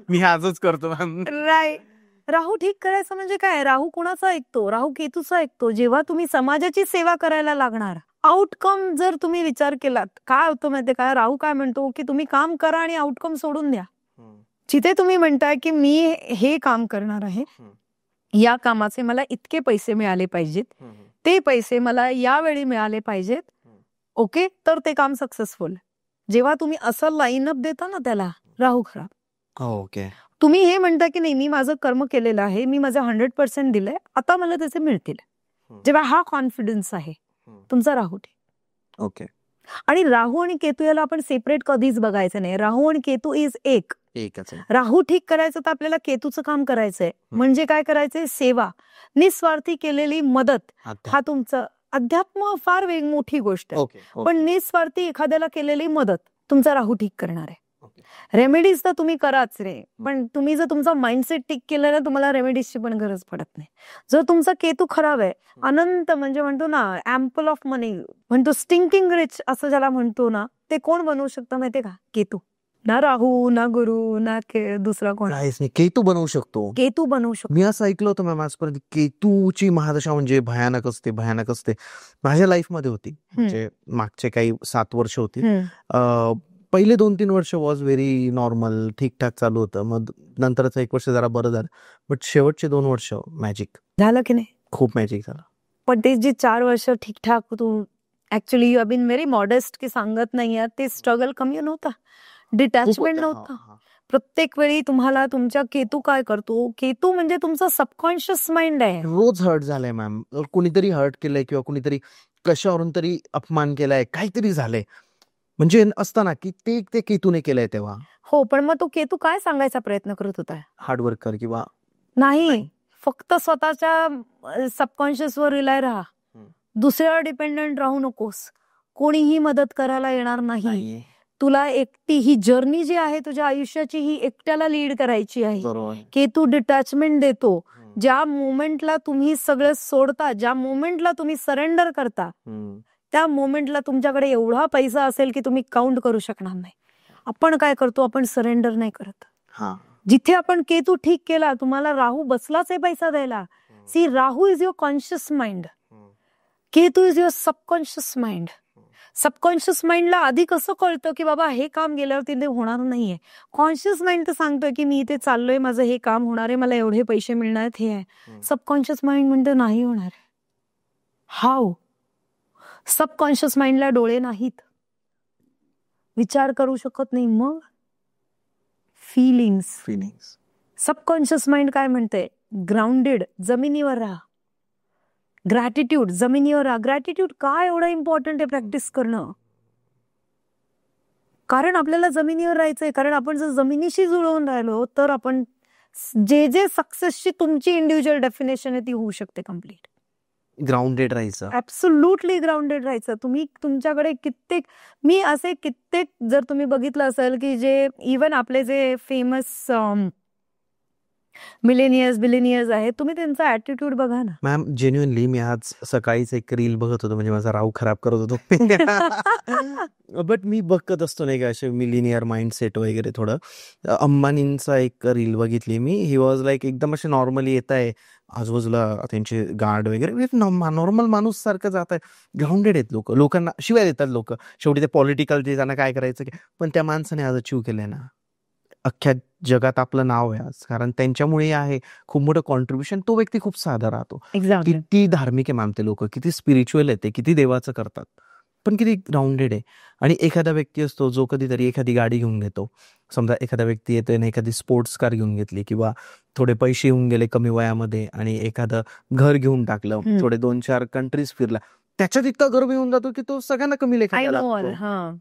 मी आजच करतो. राईट. राहू ठीक करायचं म्हणजे काय? राहू कुणाचा ऐकतो? राहू केतूचा ऐकतो. जेव्हा तुम्ही समाजाची सेवा करायला लागणार, आउटकम जर तुम्ही विचार केलात, काय होतं माहितीये काय? राहू काय म्हणतो की तुम्ही काम करा आणि आउटकम सोडून द्या. जिथे तुम्ही म्हणताय की मी हे काम करणार आहे, या कामाचे मला इतके पैसे मिळाले पाहिजेत, ते पैसे मला यावेळी मिळाले पाहिजेत, ओके, तर ते काम सक्सेसफुल. जेव्हा तुम्ही असं लाईनअप देता ना त्याला राहू खराब. ओके. तुम्ही हे म्हणता की नाही मी माझं कर्म केलेलं आहे, मी माझं 100% दिलंय, आता मला त्याचे मिळतील, जेव्हा हा कॉन्फिडन्स आहे, तुमचा राहू ठीक. ओके. आणि राहू आणि केतू याला आपण सेपरेट कधीच बघायचं नाही. राहू आणि केतू इज एकच. राहू ठीक करायचं तर आपल्याला केतूचं काम करायचंय. म्हणजे काय करायचंय? सेवा, निस्वार्थी केलेली मदत. हा तुमचं अध्यात्म फार मोठी गोष्ट आहे, पण निस्वार्थी एखाद्याला केलेली मदत तुमचा राहू ठीक करणार आहे. रेमेडीज तर तुम्ही कराच रे, पण तुम्ही जर तुमचा माइंडसेट ठीक केलं ना तुम्हाला रेमेडीजची पण गरज पडत नाही. जर तुमचा केतू खराब आहे, अनंत म्हणजे म्हणतो ना ॲम्पल ऑफ मनी, म्हणतो स्टिंकिंग रिच असं ज्याला म्हणतो ना, ते कोण बनवू शकतं माहितीये का? केतू. ना राहू, ना गुरु, ना दुसरा कोण. केतू बनवू शकतो. केतू बनवू शकतो. मी असं ऐकलं होतं मॅम आजपर्यंत, केतूची महादशा म्हणजे भयानक असते. माझ्या लाईफ मध्ये होती, म्हणजे मागचे काही 7 वर्ष होती. पहिले 2-3 वर्ष वॉज व्हेरी नॉर्मल, ठीकठाक चालू होतं. मग नंतरच 1 वर्ष जरा बरं झालं, बट शेवटचे 2 वर्ष मॅजिक झालं की नाही? खूप मॅजिक झालं. पण ते जे 4 वर्ष ठीकठाक, तू actually you have been very modest की सांगत नाहीये, ते स्ट्रगल कमी नव्हता, डिटॅचमेंट नव्हता, प्रत्येक वेळी तुम्हाला तुमच्या केतू काय करतो, केतू म्हणजे तुमचं सबकॉन्शियस माइंड आहे. रोज हर्ट झालंय मॅम, कुणीतरी हर्ट केलंय किंवा कुणीतरी कशावरून तरी अपमान केलाय, काहीतरी झालंय, म्हणजे असतं ना की ते केतूने केलंय तेव्हा. हो, पण मग तो केतू काय सांगायचा प्रयत्न करत होता? हार्डवर्क कर किंवा नाही, फक्त स्वतःच्या सबकॉन्शियसवर रिलाय राहा, दुसऱ्यावर डिपेंडंट राहू नकोस. कोणीही मदत करायला येणार नाही. तुला एकटी ही जर्नी जी आहे तुझ्या आयुष्याची ही एकट्याला लीड करायची आहे. बरोबर. केतू डिटॅचमेंट देतो. ज्या मोमेंटला तुम्ही सगळं सोडता, ज्या मोमेंटला तुम्ही सरेंडर करता, त्या मोमेंटला तुमच्याकडे एवढा पैसा असेल की तुम्ही काउंट करू शकणार नाही. आपण काय करतो, आपण सरेंडर नाही करत. जिथे आपण केतू ठीक केला, तुम्हाला राहू बसलाच आहे पैसा द्यायला. See, Rahu is your conscious mind, Ketu is your subconscious mind. Subconscious माइंडला आधी कसं कळतं की बाबा हे काम गेल्यावरती ते होणार नाहीये. कॉन्शियस माइंड तर सांगतोय की मी इथे चाललोय, माझं हे काम होणार आहे, मला एवढे पैसे मिळणार आहेत, हे आहे. सबकॉन्शियस माइंड म्हणतो नाही होणार. हाऊ? सबकॉन्शियस माइंडला डोळे नाहीत, विचार करू शकत नाही. मग फिलिंग्स. सबकॉन्शियस माइंड काय म्हणते? ग्राउंडेड, जमिनीवर राहा. ग्रॅटिट्यूड, जमिनीवर राहा. ग्रॅटिट्यूड का एवढं इम्पॉर्टंट आहे प्रॅक्टिस करणं? कारण आपल्याला जमिनीवर राहायचंय. कारण आपण जर जमिनीशी जुळवून राहिलो तर आपण जे सक्सेसची तुमची इंडिव्हिज्युअल डेफिनेशन आहे ती होऊ शकते कम्प्लीट. ग्राउंडेड राहायचं, ऍब्सोल्युटली ग्राउंडेड राहायचं. तुम्ही तुमच्याकडे कित्येक जर तुम्ही बघितलं असेल की जे इवन आपले जे फेमस बिलिनियर्स आहेत, तुम्ही त्यांचा ऍटिट्यूड बघा ना. मॅम जेन्युइनली मी आज सकाळीच एक रील बघत होतो, म्हणजे माझा राहू खराब करत होतो. बट मी बघत असतो नाही का असे मिलिनियर माइंडसेट वगैरे. थोडं अंबानींचा एक रील बघितली मी. ही वॉज लाईक एकदम असे नॉर्मली येत आहे, आजूबाजूला त्यांचे गार्ड वगैरे, नॉर्मल माणूस सारखं जात आहे. ग्राउंडेड आहेत लोक, लोकांना शिवाय देतात लोक. शेवटी ते पॉलिटिकल जे त्यांना काय करायचं, पण त्या माणसाने आज अचीव केलंय ना, अख्ख्या जगात आपलं नाव आहे आज, कारण त्यांच्यामुळे आहे खूप मोठं कॉन्ट्रीब्युशन. तो व्यक्ती खूप साधा राहतो. किती धार्मिक आहे मॅम ते लोक, किती स्पिरिच्युअल आहे ते, किती देवाचं करतात, पण किती ग्राउंडेड आहे. आणि एखादा व्यक्ती असतो जो कधीतरी एखादी गाडी घेऊन घेतो. समजा एखादा व्यक्ती येतोय आणि एखादी स्पोर्ट्स कार घेऊन घेतली, किंवा थोडे पैसे येऊन गेले कमी वयामध्ये आणि एखादं घर घेऊन टाकलं, थोडे 2-4 कंट्रीज फिरला, त्याच्यात इतका गर्व येऊन जातो की तो सगळ्यांना कमी लेखा. I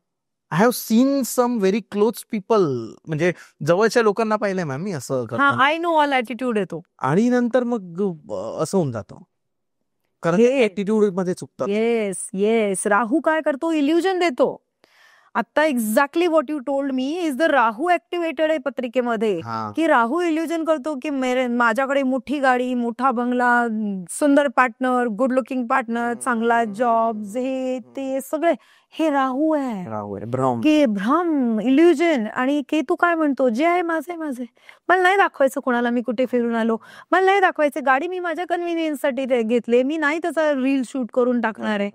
have seen some very close people, म्हणजे जवळच्या लोकांना पाहिलंय मॅम मी असं करताना. आय नो ऑल ऍटिट्यूड येतो. आणि नंतर मग असं होऊन जातं, कारण ऍटिट्यूड मध्ये चुकतात. येस. राहू काय करतो? इल्युजन देतो. आता exactly what you told me is the राहू ऍक्टिव्हेटेड आहे पत्रिकेमध्ये. की राहू इल्युजन करतो की माझ्याकडे मोठी गाडी, मोठा बंगला, सुंदर पार्टनर, गुड लुकिंग पार्टनर, चांगला जॉब, हे ते सगळे हे राहू आहे. भ्रम, इल्युजन. आणि केतू काय म्हणतो? जे आहे माझे. मला नाही दाखवायचं कोणाला मी कुठे फिरून आलो, मला नाही दाखवायचं गाडी मी माझ्या कन्व्हिनियन्ससाठी घेतले, मी नाही त्याचा रील शूट करून टाकणार आहे.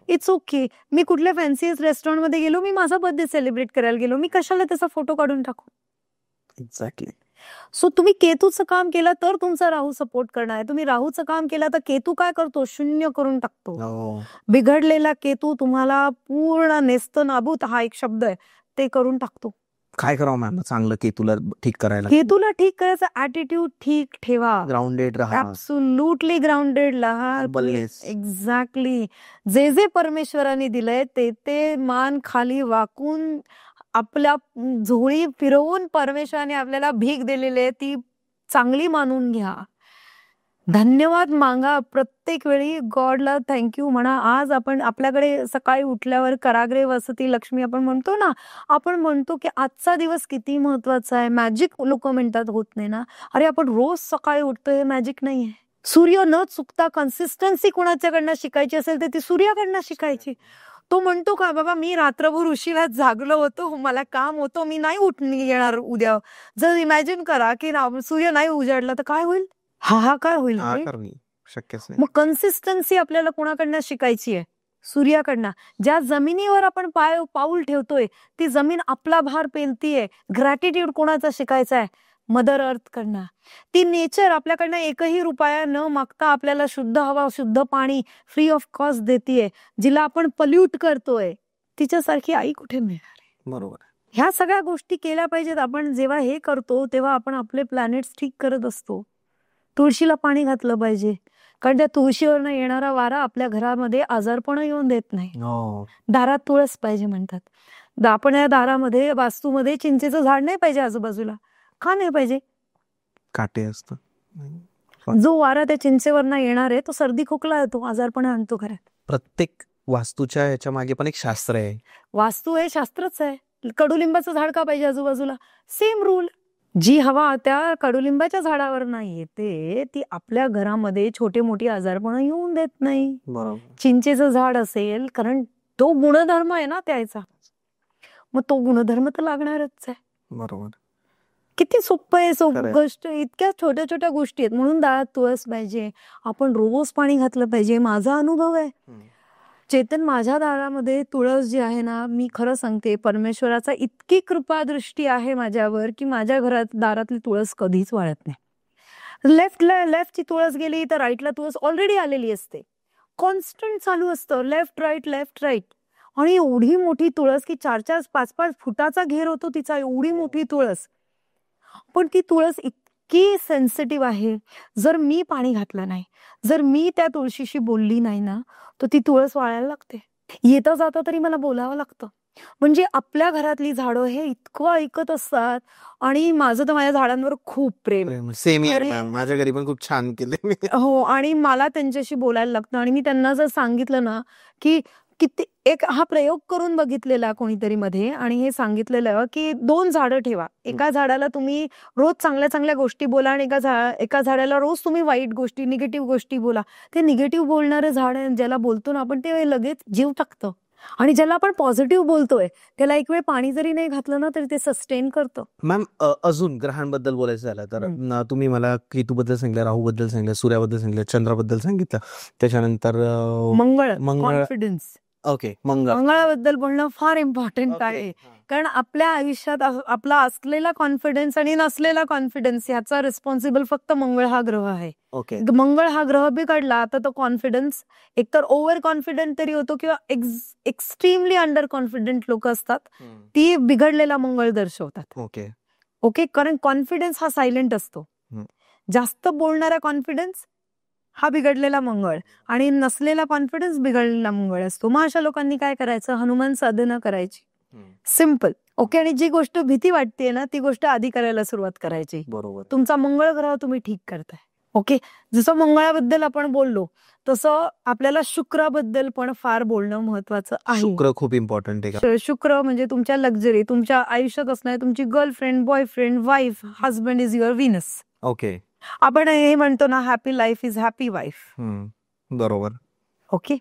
It's okay. मी कुठल्या फॅन्सीएस्ट रेस्टॉरंटमध्ये गेलो, मी माझा बर्थडे सेलिब्रेट करायला गेलो, मी कशाला त्याचा फोटो काढून टाकू? एक्झॅक्टली. सो तुम्ही केतूचं काम केलं तर तुमचा राहू सपोर्ट करणार आहे. तुम्ही राहूचं काम केलं तर केतू काय करतो? शून्य करून टाकतो. बिघडलेला केतू तुम्हाला पूर्ण नेस्तनाबूत, हा एक शब्द आहे, ते करून टाकतो. काय करावं मॅम चांगलं केतूला ठीक करायला? केतूला ठीक करायचं, ऍटिट्यूड ठीक ठेवा, ग्राउंडेड राहा, ऍब्सोल्युटली ग्राउंडेड राहा. एक्झॅक्टली. जे परमेश्वराने दिलंय ते मान खाली वाकून आपल्या झोळी फिरवून परमेश्वराने आपल्याला भीक दिलेली आहे ती चांगली मानून घ्या. धन्यवाद मागा प्रत्येक वेळी. गॉडला थँक्यू म्हणा. आज आपण आपल्याकडे सकाळी उठल्यावर कराग्रे वसती लक्ष्मी आपण म्हणतो ना, आपण म्हणतो की आजचा दिवस किती महत्वाचा आहे. मॅजिक लोक म्हणतात होत नाही ना. अरे आपण रोज सकाळी उठतोय, हे मॅजिक नाही आहे. सूर्य न चुकता कन्सिस्टन्सी कोणाच्याकडनं शिकायची असेल तर ती सूर्याकडनं शिकायची. तो म्हणतो का बाबा मी रात्रभर उशिरा जागलो होतो, मला काम होतं, मी नाही उठून येणार उद्या. जर इमॅजिन करा की सूर्य नाही उजाडला तर काय होईल? काय होईल? शक्यच नाही. मग कन्सिस्टन्सी आपल्याला कोणाकडनं शिकायची आहे? सूर्याकडनं. ज्या जमिनीवर आपण पाऊल ठेवतोय ती जमीन आपला भार पेलतीये. ग्रॅटिट्यूड कोणाचा शिकायचा आहे? मदर अर्थ कडनं. ती नेचर आपल्याकडनं एकही रुपया न मागता आपल्याला शुद्ध हवा, शुद्ध पाणी फ्री ऑफ कॉस्ट देतीये. जिला आपण पल्यूट करतोय तिच्यासारखी आई कुठे मिळणार? बरोबर. ह्या सगळ्या गोष्टी केल्या पाहिजेत. आपण जेव्हा हे करतो तेव्हा आपण आपले प्लॅनेट्स ठीक करत असतो. तुळशीला पाणी घातलं पाहिजे, कारण त्या तुळशीवरनं येणारा वारा आपल्या घरामध्ये आजारपण येऊन देत नाही. दारात तुळस पाहिजे म्हणतात. आपण या दारामध्ये वास्तूमध्ये चिंचेचं झाड नाही पाहिजे आजूबाजूला. का नाही पाहिजे? काटे असतं. जो वारा त्या चिंचेवरनं येणार आहे तो सर्दी खोकला येतो, आजारपण आणतो घरात. प्रत्येक वास्तूच्या ह्याच्या मागे पण एक शास्त्र आहे. वास्तू हे शास्त्रच आहे. कडुलिंबाचं झाड का पाहिजे आजूबाजूला? Same rule. जी हवा त्या कडुलिंबाच्या झाडावर नाही येते ती आपल्या घरामध्ये छोटे मोठी आजारपण येऊन देत नाही. बरोबर. चिंचेचं झाड असेल, कारण तो गुणधर्म आहे ना त्याचा, मग तो गुणधर्म तर लागणारच आहे. बरोबर. किती सोपं आहे खरंय. गोष्ट. इतक्या छोट्या छोट्या गोष्टी आहेत. म्हणून दारात तुळस पाहिजे, आपण रोज पाणी घातलं पाहिजे. माझा अनुभव आहे चेतन, माझ्या दारामध्ये तुळस जी आहे ना, मी खरं सांगते परमेश्वराचा इतकी कृपा दृष्टी आहे माझ्यावर की माझ्या घरात दारातली तुळस कधीच वाळत नाही. लेफ्टची तुळस गेली तर राईटला तुळस ऑलरेडी आलेली असते. कॉन्स्टंट चालू असतं, लेफ्ट राईट. आणि एवढी मोठी तुळस की 4-4, 5-5 फुटाचा घेर होतो तिचा, एवढी मोठी तुळस. पण ती तुळस इतकी सेन्सिटिव्ह आहे. जर मी पाणी घातलं नाही, जर मी त्या तुळशीशी बोलली नाही ना, तर ती तुळस वाळायला लागते. येता जाता तरी मला बोलावं लागतं. म्हणजे आपल्या घरातली झाडं हे इतकं ऐकत असतात. आणि माझं तर माझ्या झाडांवर खूप प्रेम. सेम माझ्या घरी पण खूप छान केले मी. हो, आणि मला त्यांच्याशी बोलायला लागतं. आणि मी त्यांना जर सांगितलं ना की किती, एक हा प्रयोग करून बघितलेला कोणीतरी मध्ये, आणि हे सांगितलेलं की 2 झाडं ठेवा. एका झाडाला तुम्ही रोज चांगल्या चांगल्या गोष्टी बोला आणि एका झाडाला रोज तुम्ही वाईट गोष्टी, निगेटिव्ह गोष्टी बोला. ते निगेटिव्ह बोलणारे झाड ज्याला बोलतो ना आपण ते लगेच जीव टाकतं. आणि ज्याला आपण पॉझिटिव्ह बोलतोय त्याला एक वेळ पाणी जरी नाही घातलं ना तरी ते सस्टेन करतं. मॅम, अजून ग्रहांबद्दल बोलायचं झालं तर तुम्ही मला केतूबद्दल सांगितलं, राहूबद्दल सांगितलं, सूर्याबद्दल सांगितलं, चंद्राबद्दल सांगितलं, त्याच्यानंतर मंगळ, मंगळ. कॉन्फिडन्स. ओके, मंगळ. मंगळाबद्दल बोलणं फार इम्पॉर्टंट आहे. कारण आपल्या आयुष्यात आपला असलेला कॉन्फिडन्स आणि नसलेला कॉन्फिडन्स ह्याचा रिस्पॉन्सिबल फक्त मंगळ हा ग्रह आहे. ओके. मंगळ हा ग्रह बिघडला तर तो कॉन्फिडन्स एकतर ओव्हर कॉन्फिडंट तरी होतो किंवा एक्स्ट्रीमली अंडर कॉन्फिडंट लोक असतात, ती बिघडलेला मंगळ दर्शवतात. ओके, कारण कॉन्फिडन्स हा सायलेंट असतो. जास्त बोलणारा कॉन्फिडन्स हा बिघडलेला मंगळ, आणि नसलेला कॉन्फिडन्स बिघडलेला मंगळ असतो. मग अशा लोकांनी काय करायचं? हनुमान साधना करायची. सिम्पल. ओके, आणि जी गोष्ट भीती वाटते ना ती गोष्ट आधी करायला सुरुवात करायची. बरोबर. तुमचा मंगळ ग्रह तुम्ही ठीक करताय. ओके, जसं मंगळाबद्दल आपण बोललो तसं आपल्याला शुक्राबद्दल पण फार बोलणं महत्वाचं आहे. शुक्र खूप इम्पॉर्टंट आहे. शुक्र म्हणजे तुमच्या लक्झरी, तुमच्या आयुष्यात असणारी तुमची girlfriend, boyfriend, wife, husband is your Venus. Okay. आपण हे म्हणतो ना, happy life is happy wife. बरोबर. ओके,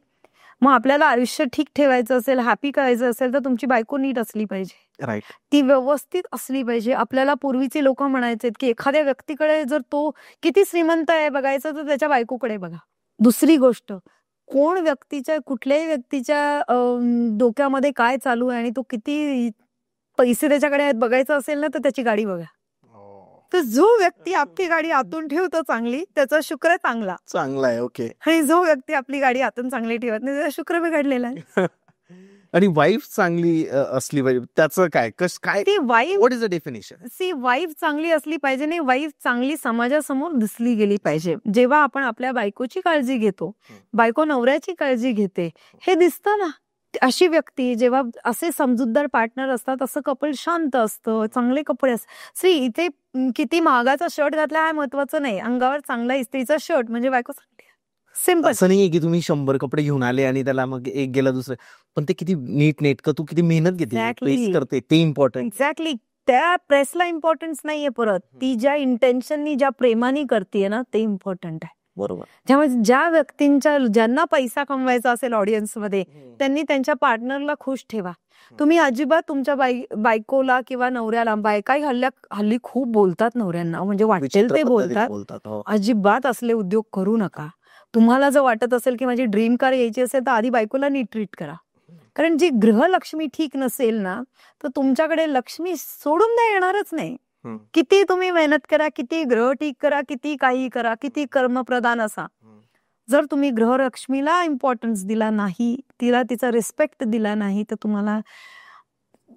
मग आपल्याला आयुष्य ठीक ठेवायचं असेल, हॅपी करायचं असेल तर तुमची बायको नीट असली पाहिजे. राईट. ती व्यवस्थित असली पाहिजे. आपल्याला पूर्वीचे लोक म्हणायचे की एखाद्या व्यक्तीकडे जर तो किती श्रीमंत आहे बघायचं तर त्याच्या बायकोकडे बघा. दुसरी गोष्ट, कुठल्याही व्यक्तीच्या डोक्यामध्ये काय चालू आहे आणि तो किती पैसे त्याच्याकडे आहेत बघायचं असेल ना तर त्याची गाडी बघा. तर जो व्यक्ती आपली गाडी आतून ठेवतो चांगली त्याचा शुक्र चांगला आहे. ओके. आणि जो व्यक्ती आपली गाडी आतून चांगली ठेवत नाही त्याचा शुक्र बिघडलेला आहे. आणि वाईफ चांगली असली पाहिजे, त्याचं काय काय ती wife, what is the definition? Wife चांगली असली पाहिजे नाही, वाईफ चांगली समाजासमोर दिसली गेली पाहिजे. जेव्हा आपण आपल्या बायकोची काळजी घेतो, बायको नवऱ्याची काळजी घेते, हे दिसतं ना. अशी व्यक्ती जेव्हा असे समजूतदार पार्टनर असतात, असं कपल शांत असतं, चांगले कपडे असतात. इथे किती महागाचा शर्ट घातला हा महत्वाचं नाही, अंगावर चांगला इस्त्रीचा शर्ट म्हणजे बायको चांगली. सिंपल. असं नाहीये की तुम्ही 100 कपडे घेऊन आले आणि त्याला मग एक गेला दुसरं, पण ते किती नीट नेटकं, तू किती मेहनत घेते, प्रेस करते, ते इम्पॉर्टंट. एक्झॅक्टली. त्या प्रेसला इम्पॉर्टन्स नाहीये, परत ती ज्या इंटेन्शननी, ज्या प्रेमाने करते ना ते इम्पॉर्टंट आहे. बरोबर. त्यामुळे ज्यांना पैसा कमवायचा असेल ऑडियन्समध्ये, त्यांनी त्यांच्या पार्टनरला खुश ठेवा. तुम्ही अजिबात तुमच्या बायकोला किंवा नवऱ्याला, बायकाही हल्ली खूप बोलतात नवऱ्यांना, म्हणजे वाटेल ते बोलतात. अजिबात असले उद्योग करू नका. तुम्हाला जर वाटत असेल की माझी ड्रीम कार यायची असेल तर आधी बायकोला नीट ट्रीट करा. कारण जी गृहलक्ष्मी ठीक नसेल ना तर तुमच्याकडे लक्ष्मी सोडून नाही येणारच नाही. किती तुम्ही मेहनत करा, किती ग्रह ठीक करा, किती काही करा, किती कर्मप्रधान असा, जर तुम्ही गृहलक्ष्मीला इम्पॉर्टन्स दिला नाही, तिला तिचा रिस्पेक्ट दिला नाही, तर तुम्हाला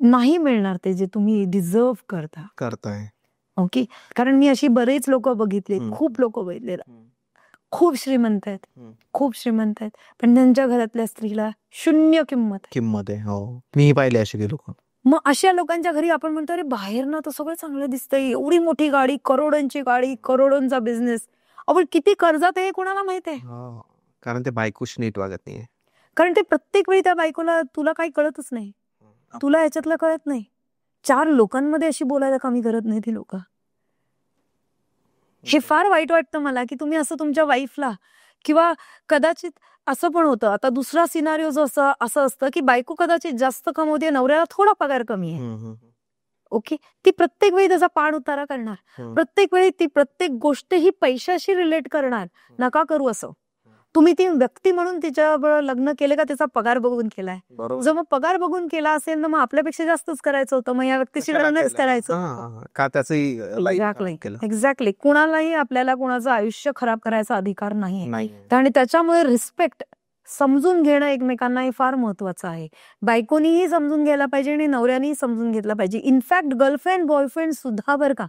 नाही मिळणार ते जे तुम्ही डिझर्व करताय. ओके. कारण मी अशी बरेच लोक बघितले, हम्म. खूप लोक बघितले, हम्म. खूप श्रीमंत आहेत, हम्म. खूप श्रीमंत आहेत, पण त्यांच्या घरातल्या स्त्रीला शून्य किंमत आहे. किंमत आहे. हो, मीही पाहिले असे लोक. मग अशा लोकांच्या घरी आपण म्हणतो अरे बाहेर ना तर सगळं चांगलं दिसतंय, एवढी मोठी गाडी, करोडोंची गाडी, करोडोंचा बिझनेस, आपण किती कर्जात आहे हे कोणाला माहित आहे? कारण ते बायकोशी नीट वागत नाहीये. कारण ते प्रत्येक वेळी त्या बायकोला तुला काही कळतच नाही, तुला ह्याच्यातलं कळत नाही. 4 लोकांमध्ये अशी बोलायला कमी करत नाही ती लोक. हे फार वाईट वाटतं मला की तुम्ही असं तुमच्या वाईफला, किंवा कदाचित असं पण होतं, आता दुसरा सिनारिओ जो असं असतं की बायको कदाचित जास्त कमवते, नवऱ्याला थोडा पगार कमी आहे. ओके. ती प्रत्येक वेळी त्याचा पाण उतारा करणार, प्रत्येक वेळी ती प्रत्येक गोष्ट ही पैशाशी रिलेट करणार. नका करू असं. तुम्ही ती व्यक्ती म्हणून तिच्याबरोबर लग्न केले का त्याचा पगार बघून केलाय? जर मग पगार बघून केला असेल ना, मग आपल्यापेक्षा जास्तच करायचं होतं, मग या व्यक्तीशी लग्नच करायचं. का त्याचंही एक्झॅक्टली. कुणालाही आपल्याला कुणाचं आयुष्य खराब करायचा अधिकार नाही. आणि त्याच्यामुळे रिस्पेक्ट, समजून घेणं एकमेकांना हे फार महत्वाचं आहे. बायकोनीही समजून घ्यायला पाहिजे आणि नवऱ्यानेही समजून घेतलं पाहिजे. इनफॅक्ट गर्लफ्रेंड बॉयफ्रेंड सुद्धा बरं का,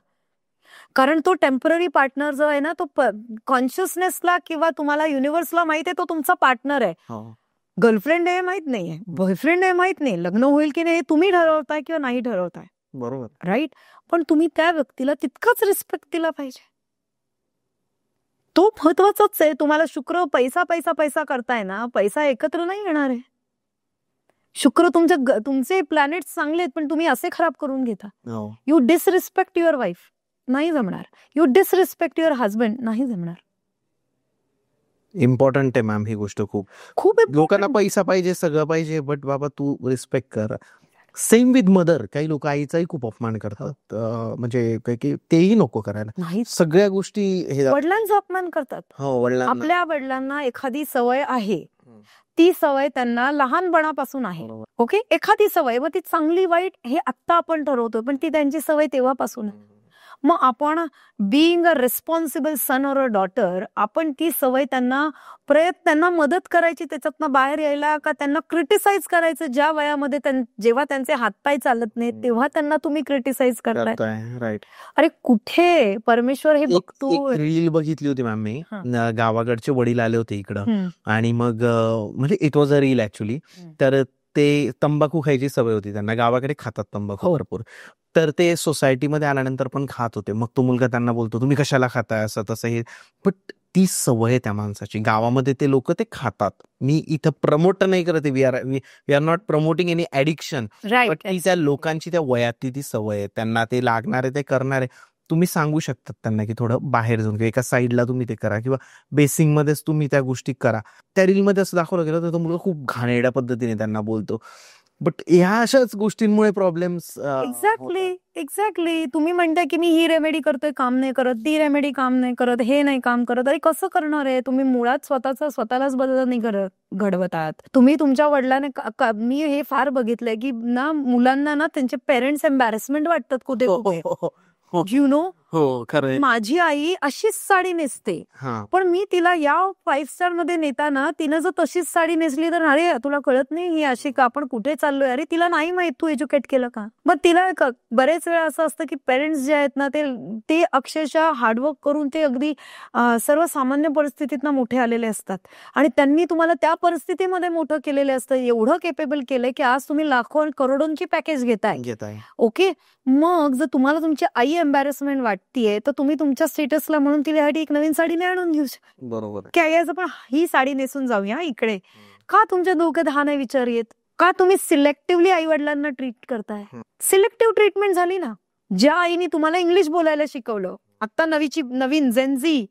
कारण तो टेम्पररी पार्टनर जो आहे ना, तो कॉन्शियसनेसला किंवा तुम्हाला युनिव्हर्सला माहित आहे तो तुमचा पार्टनर आहे. गर्लफ्रेंड आहे माहित नाहीये, बॉयफ्रेंड आहे माहित नाही, लग्न होईल की नाही हे तुम्ही ठरवताय किंवा नाही ठरवताय. बरोबर, राईट. पण तुम्ही त्या व्यक्तीला तितकाच रिस्पेक्ट दिला पाहिजे. तो महत्वाचाच आहे. तुम्हाला शुक्र पैसा पैसा पैसा करताय ना, पैसा एकत्र नाही येणार आहे. शुक्र तुमचे प्लॅनेट चांगले आहेत, पण तुम्ही असे खराब करून घेता. यू डिसरिस्पेक्ट युअर वाईफ, नाही जमणार. यू डिसरिस्पेक्ट युअर हजबंड, नाही जमणार. इम्पॉर्टंट आहे मॅम ही गोष्ट. खूप खूप लोकांना पैसा पाहिजे, सगळं पाहिजे, बट बाबा तू रिस्पेक्ट कर. Same with mother. काही लोक आईचाही खूप अपमान करतात, म्हणजे तेही नको करायला. नाही, सगळ्या गोष्टी वडिलांचा अपमान करतात. आपल्या वडिलांना एखादी सवय आहे, ती सवय त्यांना लहानपणापासून आहे. ओके. एखादी सवय, मग ती चांगली वाईट हे आत्ता आपण ठरवतोय, पण ती त्यांची सवय तेव्हापासून आहे. मग आपण being a responsible son or a daughter, आपण ती सवय त्यांना मदत करायची त्याच्यातनं बाहेर यायला, का त्यांना क्रिटिसाइज करायचं ज्या वयामध्ये जेव्हा त्यांचे हातपाय चालत नाही तेव्हा त्यांना तुम्ही क्रिटिसाइज करताय. राईट. अरे कुठे परमेश्वर हे बघतो. रील बघितली होती मॅम मी, गावाकडचे वडील आले होते इकडं, आणि मग म्हणजे it was a reel actually. तर ते तंबाखू खायची सवय होती त्यांना, गावाकडे खातात तंबाखू भरपूर. तर ते सोसायटीमध्ये आल्यानंतर पण खात होते. मग तो मुलगा त्यांना बोलतो तुम्ही कशाला खाताय, असं तसं हे. बट ती सवय आहे त्या माणसाची, गावामध्ये ते लोक ते खातात. मी इथं प्रमोट नाही करत, we are not promoting any addiction. But ती त्या लोकांची त्या वयातली ती सवय आहे, त्यांना ते लागणार आहे, ते करणार आहे. तुम्ही सांगू शकतात त्यांना की थोडं बाहेर जाऊन किंवा एका साईडला तुम्ही ते करा, किंवा बेसिंगमध्येच तुम्ही त्या गोष्टी करा. त्या रीलमध्ये असं दाखवलं गेलं तर तो मुलगा खूप घाणेरड्या पद्धतीने त्यांना बोलतो. बट ह्या अशाच गोष्टींमुळे प्रॉब्लेम्स. एक्झॅक्टली. तुम्ही म्हणताय की मी ही रेमेडी करतोय, काम नाही करत, ती रेमेडी काम नाही करत, हे नाही काम करत. अरे कसं करणार आहे? तुम्ही मुळात स्वतःलाच बदल नाही घडवत आहात. तुम्ही तुमच्या वडिलांना, मी हे फार बघितलंय की ना मुलांना ना त्यांचे पेरेंट्स एम्बॅरेसमेंट वाटतात कुठे कुठे. यु नो, खरं. माझी आई अशीच साडी नेसते, पण मी तिला या 5 स्टार मध्ये नेताना तिनं जर तशीच साडी नेसली तर अरे तुला कळत नाही ही अशी का, आपण कुठे चाललोय, अरे तिला नाही माहित तू एज्युकेट केलं का. मग तिला बरेच वेळा असं असतं की पेरेंट्स जे आहेत ना ते अक्षरशः हार्डवर्क करून ते अगदी सर्वसामान्य परिस्थितीतनं मोठे आलेले असतात, आणि त्यांनी तुम्हाला त्या परिस्थितीमध्ये मोठं केलेलं असतं, एवढं केपेबल केलंय की आज तुम्ही लाखो करोडोंची पॅकेज घेताय. ओके. मग जर तुम्हाला तुमची आई एम्बॅरेसमेंट वाटतीये तर तुम्ही तुमच्या स्टेटसला म्हणून तिच्यासाठी एक नवीन साडी नाही आणून घेऊ शकता. बरोबर. की आई पण ही साडी नेसून जाऊया इकडे, का तुमच्या डोक्यात हा नाही विचार येत? का तुम्ही सिलेक्टिव्हली आई वडिलांना ट्रीट करताय? सिलेक्टिव्ह ट्रीटमेंट झाली ना. ज्या आईने तुम्हाला इंग्लिश बोलायला शिकवलं, आता नवीन जेनझी,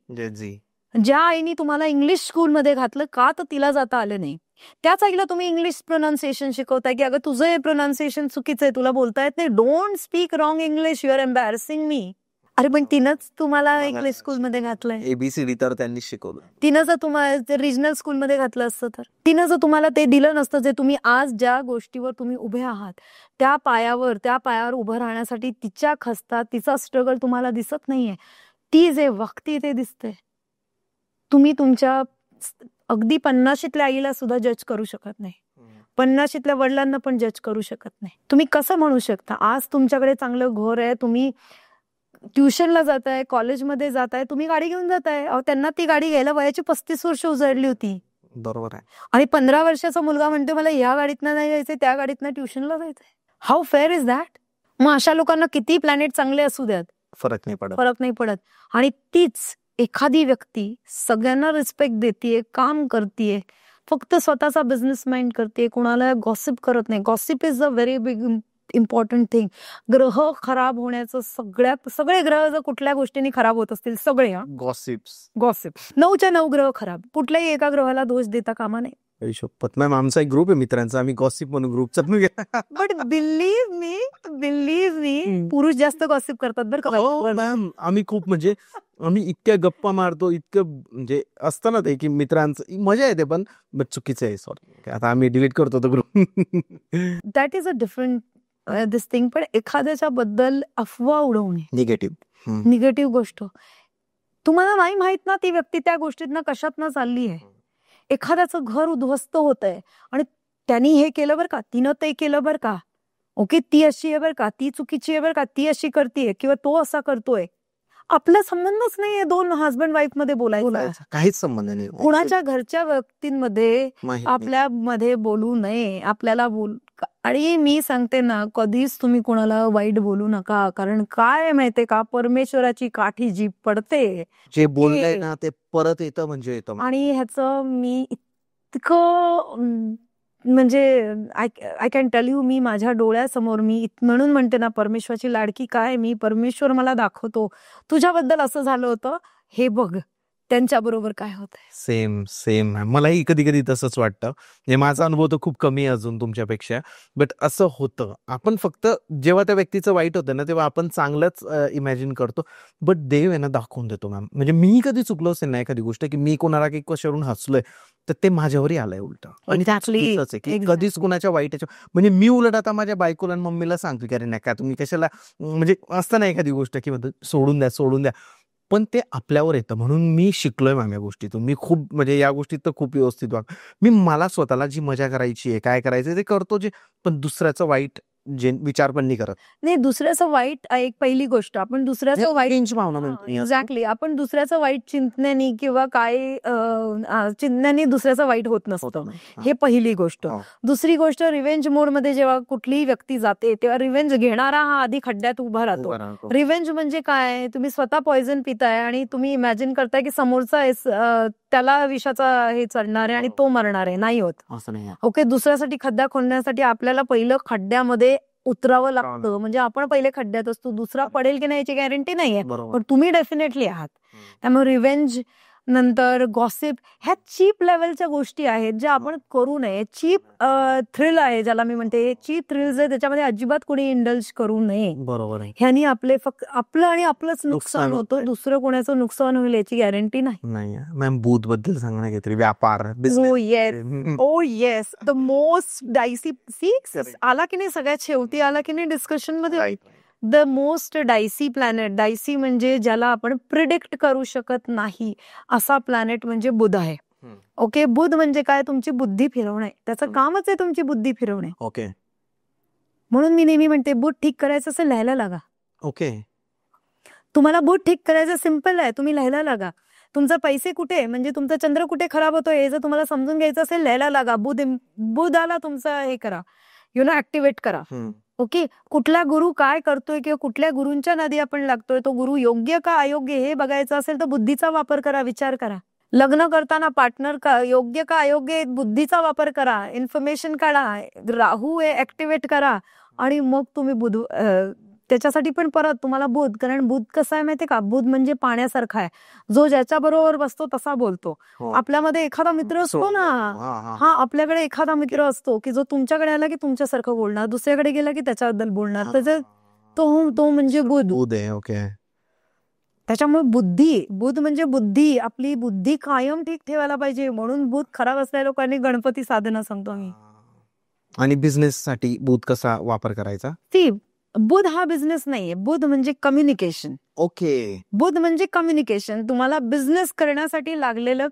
ज्या आईने तुम्हाला इंग्लिश स्कूलमध्ये घातलं, का तर तिला जाता आलं नाही, त्याच आईला तुम्ही इंग्लिश प्रोनाउन्सिएशन शिकवताय की अगं तुझं हे प्रोनाउन्सिएशन चुकीचं आहे, तुला बोलता येत नाही, don't speak wrong English, you are embarrassing me. अरे पण तिनंच तुम्हाला इंग्लिश स्कूलमध्ये घातलंय, एबीसीडी तर त्यांनी शिकवलं. तिनं जर तुम्हाला रिजनल स्कूलमध्ये घातलं असतं, तर तिनं जर तुम्हाला ते दिलं नसतं, जे तुम्ही आज ज्या गोष्टीवर तुम्ही उभे आहात त्या पायावर उभं राहण्यासाठी तिच्या खस्तात तिचा स्ट्रगल तुम्हाला दिसत नाहीये, ती जे वागती ते दिसते. तुम्ही तुमच्या अगदी 50शीतल्या आईला सुद्धा जज करू शकत नाही. 50शीतल्या वडिलांना पण जज करू शकत नाही. तुम्ही कसं म्हणू शकता आज तुमच्याकडे चांगलं घर आहे, तुम्ही ट्युशनला जाताय, कॉलेजमध्ये जाताय, तुम्ही गाडी घेऊन जाताय. त्यांना ती गाडी घ्यायला वयाची 35 वर्ष उजळली होती. बरोबर आहे. आणि 15 वर्षाचा मुलगा म्हणतो मला या गाडीतनं नाही जायचंय, त्या गाडीतनं ट्युशनला जायचंय. How fair is that? मग अशा लोकांना किती प्लॅनेट चांगले असू द्यात, फरक नाही पडत. आणि तीच एखादी व्यक्ती सगळ्यांना रिस्पेक्ट देतीये, काम करतीये, फक्त स्वतःचा बिझनेस माइंड करते, कुणाला गॉसिप करत नाही. Gossip is a very big important thing. ग्रह खराब होण्याचं सगळे ग्रह जर कुठल्या गोष्टींनी खराब होत असतील, सगळे गॉसिप 9च्या 9 ग्रह खराब. कुठल्याही एका ग्रहाला दोष देता कामा नाही. शपथ मॅम, आमचा एक ग्रुप आहे मित्रांचा, आम्ही गॉसिप म्हणून ग्रुपचा. बट बिलीव्ह मी पुरुष जास्त गॉसिप करतात बरं का. मॅम आम्ही खूप म्हणजे आम्ही इतक्या गप्पा मारतो, इतकं म्हणजे असतं ना ते की मित्रांचं मजा येते, पण चुकीचं आहे. सॉरी, आता आम्ही डिलीट करतो तो group. That is a different this thing. पण एखाद्याच्या बद्दल अफवा उडवणे, निगेटिव्ह गोष्ट, तुम्हाला नाही माहित ना ती व्यक्ती त्या गोष्टीतनं कशातनं चालली आहे. एखाद्याचं घर उद्ध्वस्त होत आहे आणि त्यांनी हे केलं बरं का, तिनं ते केलं बरं का, ओके ती अशी आहे बरं का, ती चुकीची आहे बरं का, ती अशी करतीये किंवा तो असा करतोय. आपला संबंधच नाहीये दोन हजबंड वाईफ मध्ये बोलायचा, काहीच संबंध नाही. कुणाच्या घरच्या व्यक्तींमध्ये आपल्या मध्ये बोलू नये. आपल्याला आणि मी सांगते ना, कधीच तुम्ही कोणाला वाईट बोलू नका. कारण काय माहितीये का, परमेश्वराची काठी जी पडते, जे बोललंय ना ते परत येतं म्हणजे येतं. आणि ह्याचं मी इतकं म्हणजे आय कॅन टेल यू, मी माझ्या डोळ्यासमोर मी म्हणून म्हणते ना, परमेश्वराची लाडकी काय, मी परमेश्वर मला दाखवतो तुझ्याबद्दल असं झालं होतं, हे बघ त्यांच्या बरोबर काय होत आहे. सेम मलाही कधी कधी तसंच वाटतं. म्हणजे माझा अनुभव तर खूप कमी आहे अजून तुमच्यापेक्षा, बट असं होतं. आपण फक्त जेव्हा त्या व्यक्तीचं वाईट होतं ना, तेव्हा आपण चांगलंच इमॅजिन करतो, बट देव आहे ना दाखवून देतो. मॅम म्हणजे मी कधी चुकलो असेल ना एखादी गोष्ट, की मी कोणाला काही कशावरून हसलोय, तर ते माझ्यावरही आलंय उलट. आणि कधीच कुणाच्या वाईट म्हणजे मी उलट आता माझ्या बायकोला आणि मम्मीला सांगतो की अरे नाही का तुम्ही कशाला, म्हणजे असतं ना एखादी गोष्ट की सोडून द्या, पण ते आपल्यावर येतं. म्हणून मी शिकलोय मॅम या गोष्टीतून. मी खूप म्हणजे या गोष्टीत तर खूप व्यवस्थित मला स्वतःला जी मजा करायची आहे, काय करायचं ते करतो, पण दुसऱ्याचं वाईट विचार पण नाही करत. नाही, दुसऱ्याचं वाईट एक पहिली गोष्ट, आपण दुसऱ्याचं वाईट भावना एक्झॅक्टली, आपण दुसऱ्याचं वाईट चिंतण्याने किंवा काय चिंतण्याने दुसऱ्याचं वाईट होत नसतं, हे पहिली गोष्ट. दुसरी गोष्ट, रिव्हेंज मोड मध्ये जेव्हा कुठलीही व्यक्ती जाते, तेव्हा रिव्हेंज घेणारा हा आधी खड्ड्यात उभा राहतो. रिव्हेंज म्हणजे काय, तुम्ही स्वतः पॉइझन पिताय आणि तुम्ही इमॅजिन करताय की समोरचा त्याला विषाचा हे चढणार आहे आणि तो मरणार आहे. नाही होत असं नाही. ओके, दुसऱ्यासाठी खड्डा खोदण्यासाठी आपल्याला पहिलं खड्ड्यामध्ये उतरावं लागतं. म्हणजे आपण पहिले खड्ड्यात असतो, दुसरा पडेल की नाही याची गॅरंटी नाहीये, पण तुम्ही डेफिनेटली आहात. त्यामुळे रिव्हेंज नंतर गॉसिप ह्या चीप लेवलच्या गोष्टी आहेत ज्या आपण करू नये. चीप थ्रिल आहे ज्याला मी म्हणते, चीप थ्रिल्स आहे, त्याच्यामध्ये अजिबात कोणी इंडल्ज करू नये. बरोबर आहे. ह्यानी फक्त आपलं आणि आपलंच नुकसान होतं, दुसरं कोणाचं नुकसान होईल याची गॅरंटी नाही. मॅम बूथ बद्दल सांगणार काहीतरी, व्यापार, ओ येस, द मोस्ट डायसी, आला की नाही सगळ्यात शेवटी आला की नाही डिस्कशन मध्ये, the most Dicey planet. Dicey म्हणजे ज्याला आपण प्रिडिक्ट करू शकत नाही असा प्लॅनेट म्हणजे बुध आहे. ओके, बुध म्हणजे काय, तुमची बुद्धी फिरवणे, त्याचं कामच आहे तुमची बुद्धी फिरवणे. ओके, म्हणून मी नेहमी म्हणते, बुध ठीक करायचं असेल लिहायला लागा. ओके, तुम्हाला बुध ठीक करायचं सिम्पल आहे, तुम्ही लिहायला लागा. तुमचा पैसे कुठे, म्हणजे तुमचा चंद्र कुठे खराब होतोय हे जर तुम्हाला समजून घ्यायचं असेल, लिहायला लागा. बुधाला तुमचा हे करा, ऍक्टिव्हेट करा. ओके, कुठला गुरु काय करतोय किंवा कुठल्या गुरूंच्या नादी आपण लागतोय, तो गुरु योग्य का अयोग्य हे बघायचं असेल तर बुद्धीचा वापर करा, विचार करा. लग्न करताना पार्टनर का योग्य का अयोग्य, बुद्धीचा वापर करा, इन्फॉर्मेशन काढा, राहू हे ऍक्टिव्हेट करा, आणि मग तुम्ही बुध त्याच्यासाठी पण परत तुम्हाला बुध, कारण बुध कसं आहे माहितीये का, बुध म्हणजे पाण्यासारखा आहे, जो ज्याच्या बरोबर बसतो तसा बोलतो. आपल्यामध्ये एखादा मित्र असतो ना, हा आपल्याकडे एखादा मित्र असतो की जो तुमच्याकडे आला की तुमच्यासारखं बोलणार, दुसऱ्याकडे गेला की त्याच्याबद्दल बोलणार, त्याचा तो म्हणजे बुध आहे. ओके, त्याच्यामुळे बुध म्हणजे बुद्धी, आपली बुद्धी कायम ठीक ठेवायला पाहिजे. म्हणून बुध खराब असलेल्या लोकांनी गणपती साधना सांगतो मी. आणि बिझनेस साठी बुध कसा वापर करायचा, ती बुध हा बिझनेस नाहीये. बुध म्हणजे कम्युनिकेशन. ओके. बुध म्हणजे कम्युनिकेशन. तुम्हाला बिझनेस करण्यासाठी लागलेलं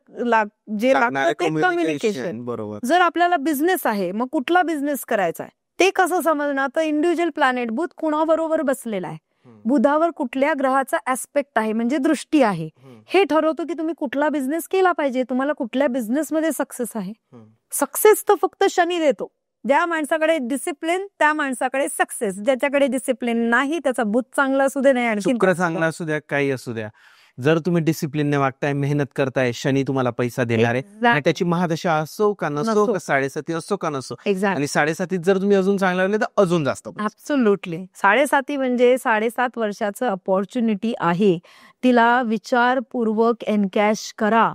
जे लागतं ते कम्युनिकेशन. बरोबर. जर आपल्याला बिझनेस आहे, मग कुठला बिझनेस करायचा आहे ते कसं समजणार? तर इंडिव्हिज्युअल प्लॅनेट बुध कुणाबरोबर बसलेला आहे, बुधावर कुठल्या ग्रहाचा ऍस्पेक्ट आहे म्हणजे दृष्टी आहे, हे ठरवतो की तुम्ही कुठला बिझनेस केला पाहिजे, तुम्हाला कुठल्या बिझनेसमध्ये सक्सेस आहे. सक्सेस तर फक्त शनी देतो. ज्या माणसाकडे डिसिप्लिन त्या माणसाकडे सक्सेस. ज्याच्याकडे डिसिप्लिन नाही त्याचा बुध चांगला असू दे, नाही आणखी शुक्र चांगला असू द्या, काही असू द्या, जर तुम्ही डिसिप्लिनने वागताय, मेहनत करताय, शनी तुम्हाला पैसा देणार आहे. आणि त्याची महादशा असो का नसो, का 7.5 असो का नसो, आणि 7.5 जर तुम्ही अजून चांगला लागले तर अजून जास्त. ऍब्सोल्युटली. 7.5 म्हणजे 7.5 वर्षाचं अपॉर्च्युनिटी आहे. तिला विचारपूर्वक एनकॅश करा.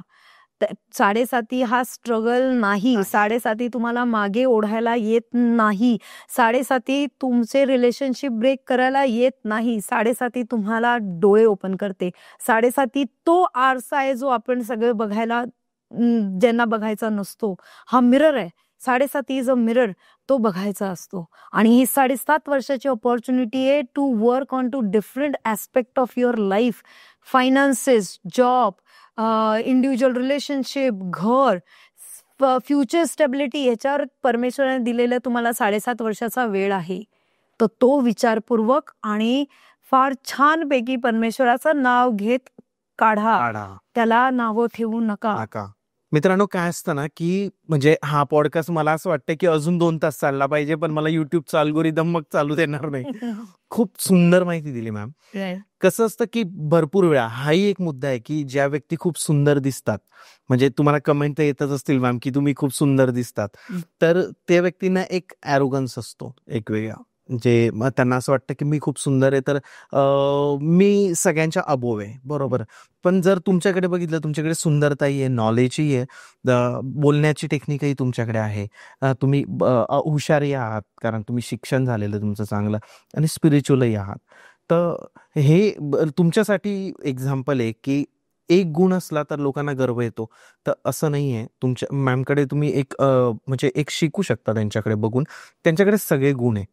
7.5 हा स्ट्रगल नाही. 7.5 तुम्हाला मागे ओढायला येत नाही. 7.5 तुमचे रिलेशनशिप ब्रेक करायला येत नाही. 7.5 तुम्हाला डोळे ओपन करते. 7.5 तो आरसा आहे जो आपण सगळे बघायला, ज्यांना बघायचा नसतो. हा मिरर आहे. 7.5 इज अ मिरर. तो बघायचा असतो. आणि ही 7.5 वर्षाची अपॉर्च्युनिटी आहे to work on two different aspect of your life. Finances, job, individual relationship, घर, फ्युचर स्टेबिलिटी, ह्याच्यावर परमेश्वराने दिलेला तुम्हाला 7.5 वर्षाचा वेळ आहे. तर तो विचारपूर्वक आणि फार छानपैकी परमेश्वराचं नाव घेत काढा. त्याला नावं ठेवू नका. मित्रांनो, काय असतं ना की म्हणजे हा पॉडकास्ट मला असं वाटतं की अजून 2 तास चालला पाहिजे, पण मला युट्यूबचा अल्गोरिदम मग चालू देणार नाही. खूप सुंदर माहिती दिली मॅम. कसं असतं की भरपूर वेळा हाही एक मुद्दा आहे की ज्या व्यक्ती खूप सुंदर दिसतात, म्हणजे तुम्हाला कमेंट तर येतच असतील मॅम की तुम्ही खूप सुंदर दिसतात, तर त्या व्यक्तींना एक ॲरोगन्स असतो एक वेगळा, जे मग त्यांना असं वाटतं की मी खूप सुंदर आहे, तर मी सगळ्यांच्या अबोव आहे. बरोबर. पण जर तुमच्याकडे बघितलं, तुमच्याकडे सुंदरताही आहे, नॉलेजही आहे, बोलण्याची टेक्निकही तुमच्याकडे आहे, तुम्ही हुशारही आहात कारण तुम्ही शिक्षण झालेलं तुमचं चांगलं, आणि स्पिरिच्युअलही आहात. तर हे तुमच्यासाठी एक्झाम्पल आहे की एक गुण असला तर लोकांना गर्व येतो. तर असं नाही आहे. तुमच्या मॅमकडे तुम्ही एक म्हणजे एक शिकू शकता त्यांच्याकडे बघून. त्यांच्याकडे सगळे गुण आहे,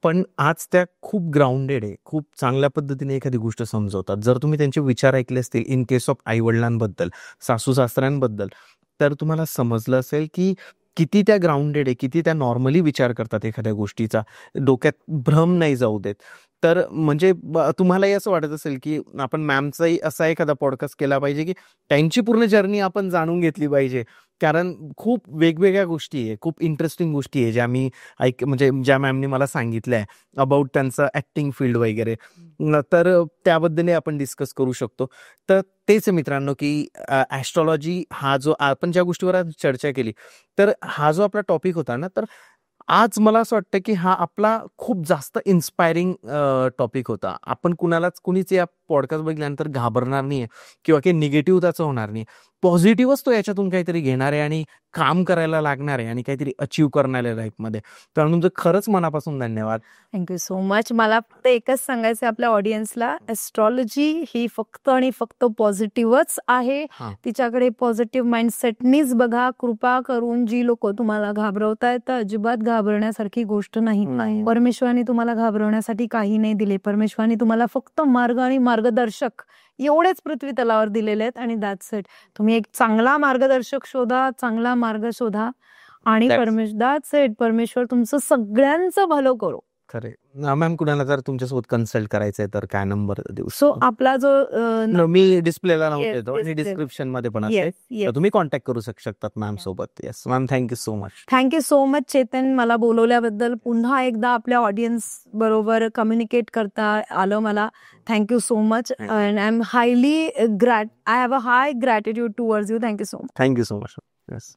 पण आज त्या खूप ग्राउंडेड आहे, खूप चांगल्या पद्धतीने एखादी गोष्ट समजवतात. जर तुम्ही त्यांचे विचार ऐकले असतील इन केस ऑफ आईवडिलांबद्दल, सासू सासऱ्यांबद्दल, तर तुम्हाला समजलं असेल की किती त्या ग्राउंडेड आहे, किती त्या नॉर्मली विचार करतात एखाद्या गोष्टीचा, डोक्यात भ्रम नाही जाऊ देत. तर म्हणजे तुम्हालाही असं वाटत असेल की आपण मॅमचाही असा एखादा पॉडकास्ट केला पाहिजे की त्यांची पूर्ण जर्नी आपण जाणून घेतली पाहिजे, कारण खूप वेगवेगळ्या गोष्टी आहे, खूप इंटरेस्टिंग गोष्टी आहे ज्या मी म्हणजे ज्या मॅमने मला सांगितल्या आहे अबाउट त्यांचं ऍक्टिंग फील्ड वगैरे, तर त्याबद्दलही आपण डिस्कस करू शकतो. तर तेच मित्रांनो की ॲस्ट्रॉलॉजी हा जो आपण ज्या गोष्टीवर आज चर्चा केली, तर हा जो आपला टॉपिक होता ना, तर आज मला असं वाटतं की हा आपला खूप जास्त इन्स्पायरिंग टॉपिक होता. आपण कुणीच या पॉडकास्ट बघितल्यानंतर घाबरणार नाहीये किंवा काही निगेटिव्ह त्याचं होणार नाही. पॉझिटिव्हच तो याच्यातून काहीतरी घेणार आहे आणि काम करायला लागणार आहे आणि काहीतरी अचीव्ह करणार आहे लाईफमध्ये. तर तुमचं खरंच मनापासून धन्यवाद. Thank you so much. मला फक्त एकच सांगायचं आपल्या ऑडियन्सला, ॲस्ट्रॉलॉजी ही फक्त आणि फक्त पॉझिटिव्हच आहे. तिच्याकडे पॉझिटिव्ह माइंडसेटनीच बघा. कृपा करून जी लोक तुम्हाला घाबरवतायत, तर अजिबात घाबरण्यासारखी गोष्ट नाही. परमेश्वराने तुम्हाला घाबरवण्यासाठी काही नाही दिले. परमेश्वराने तुम्हाला फक्त मार्ग आणि मार्गदर्शक एवढेच पृथ्वी तलावर दिलेले आहेत, आणि दॅट्स इट. तुम्ही एक चांगला मार्गदर्शक शोधा, चांगला मार्ग शोधा, आणि दॅट्स इट. परमेश्वर तुमचं सगळ्यांचं भलं करो. खरे मॅम, कुणाला जर तुमच्यासोबत कन्सल्ट करायचंय तर काय नंबर देऊ? सो आपला जो मी डिस्प्लेला लावून देतो आणि डिस्क्रिप्शन मध्ये पण असेल, तर तुम्ही कॉन्टॅक्ट करू शकतात मॅम सोबत. Yes ma'am, thank you so much. Thank you so much Chetan, मला बोलवल्याबद्दल. पुन्हा एकदा आपल्या ऑडियन्स बरोबर कम्युनिकेट करता आलं मला. Thank you so much. And I am highly I have a high gratitude towards you. Thank you so much. Thank you so much. Yes.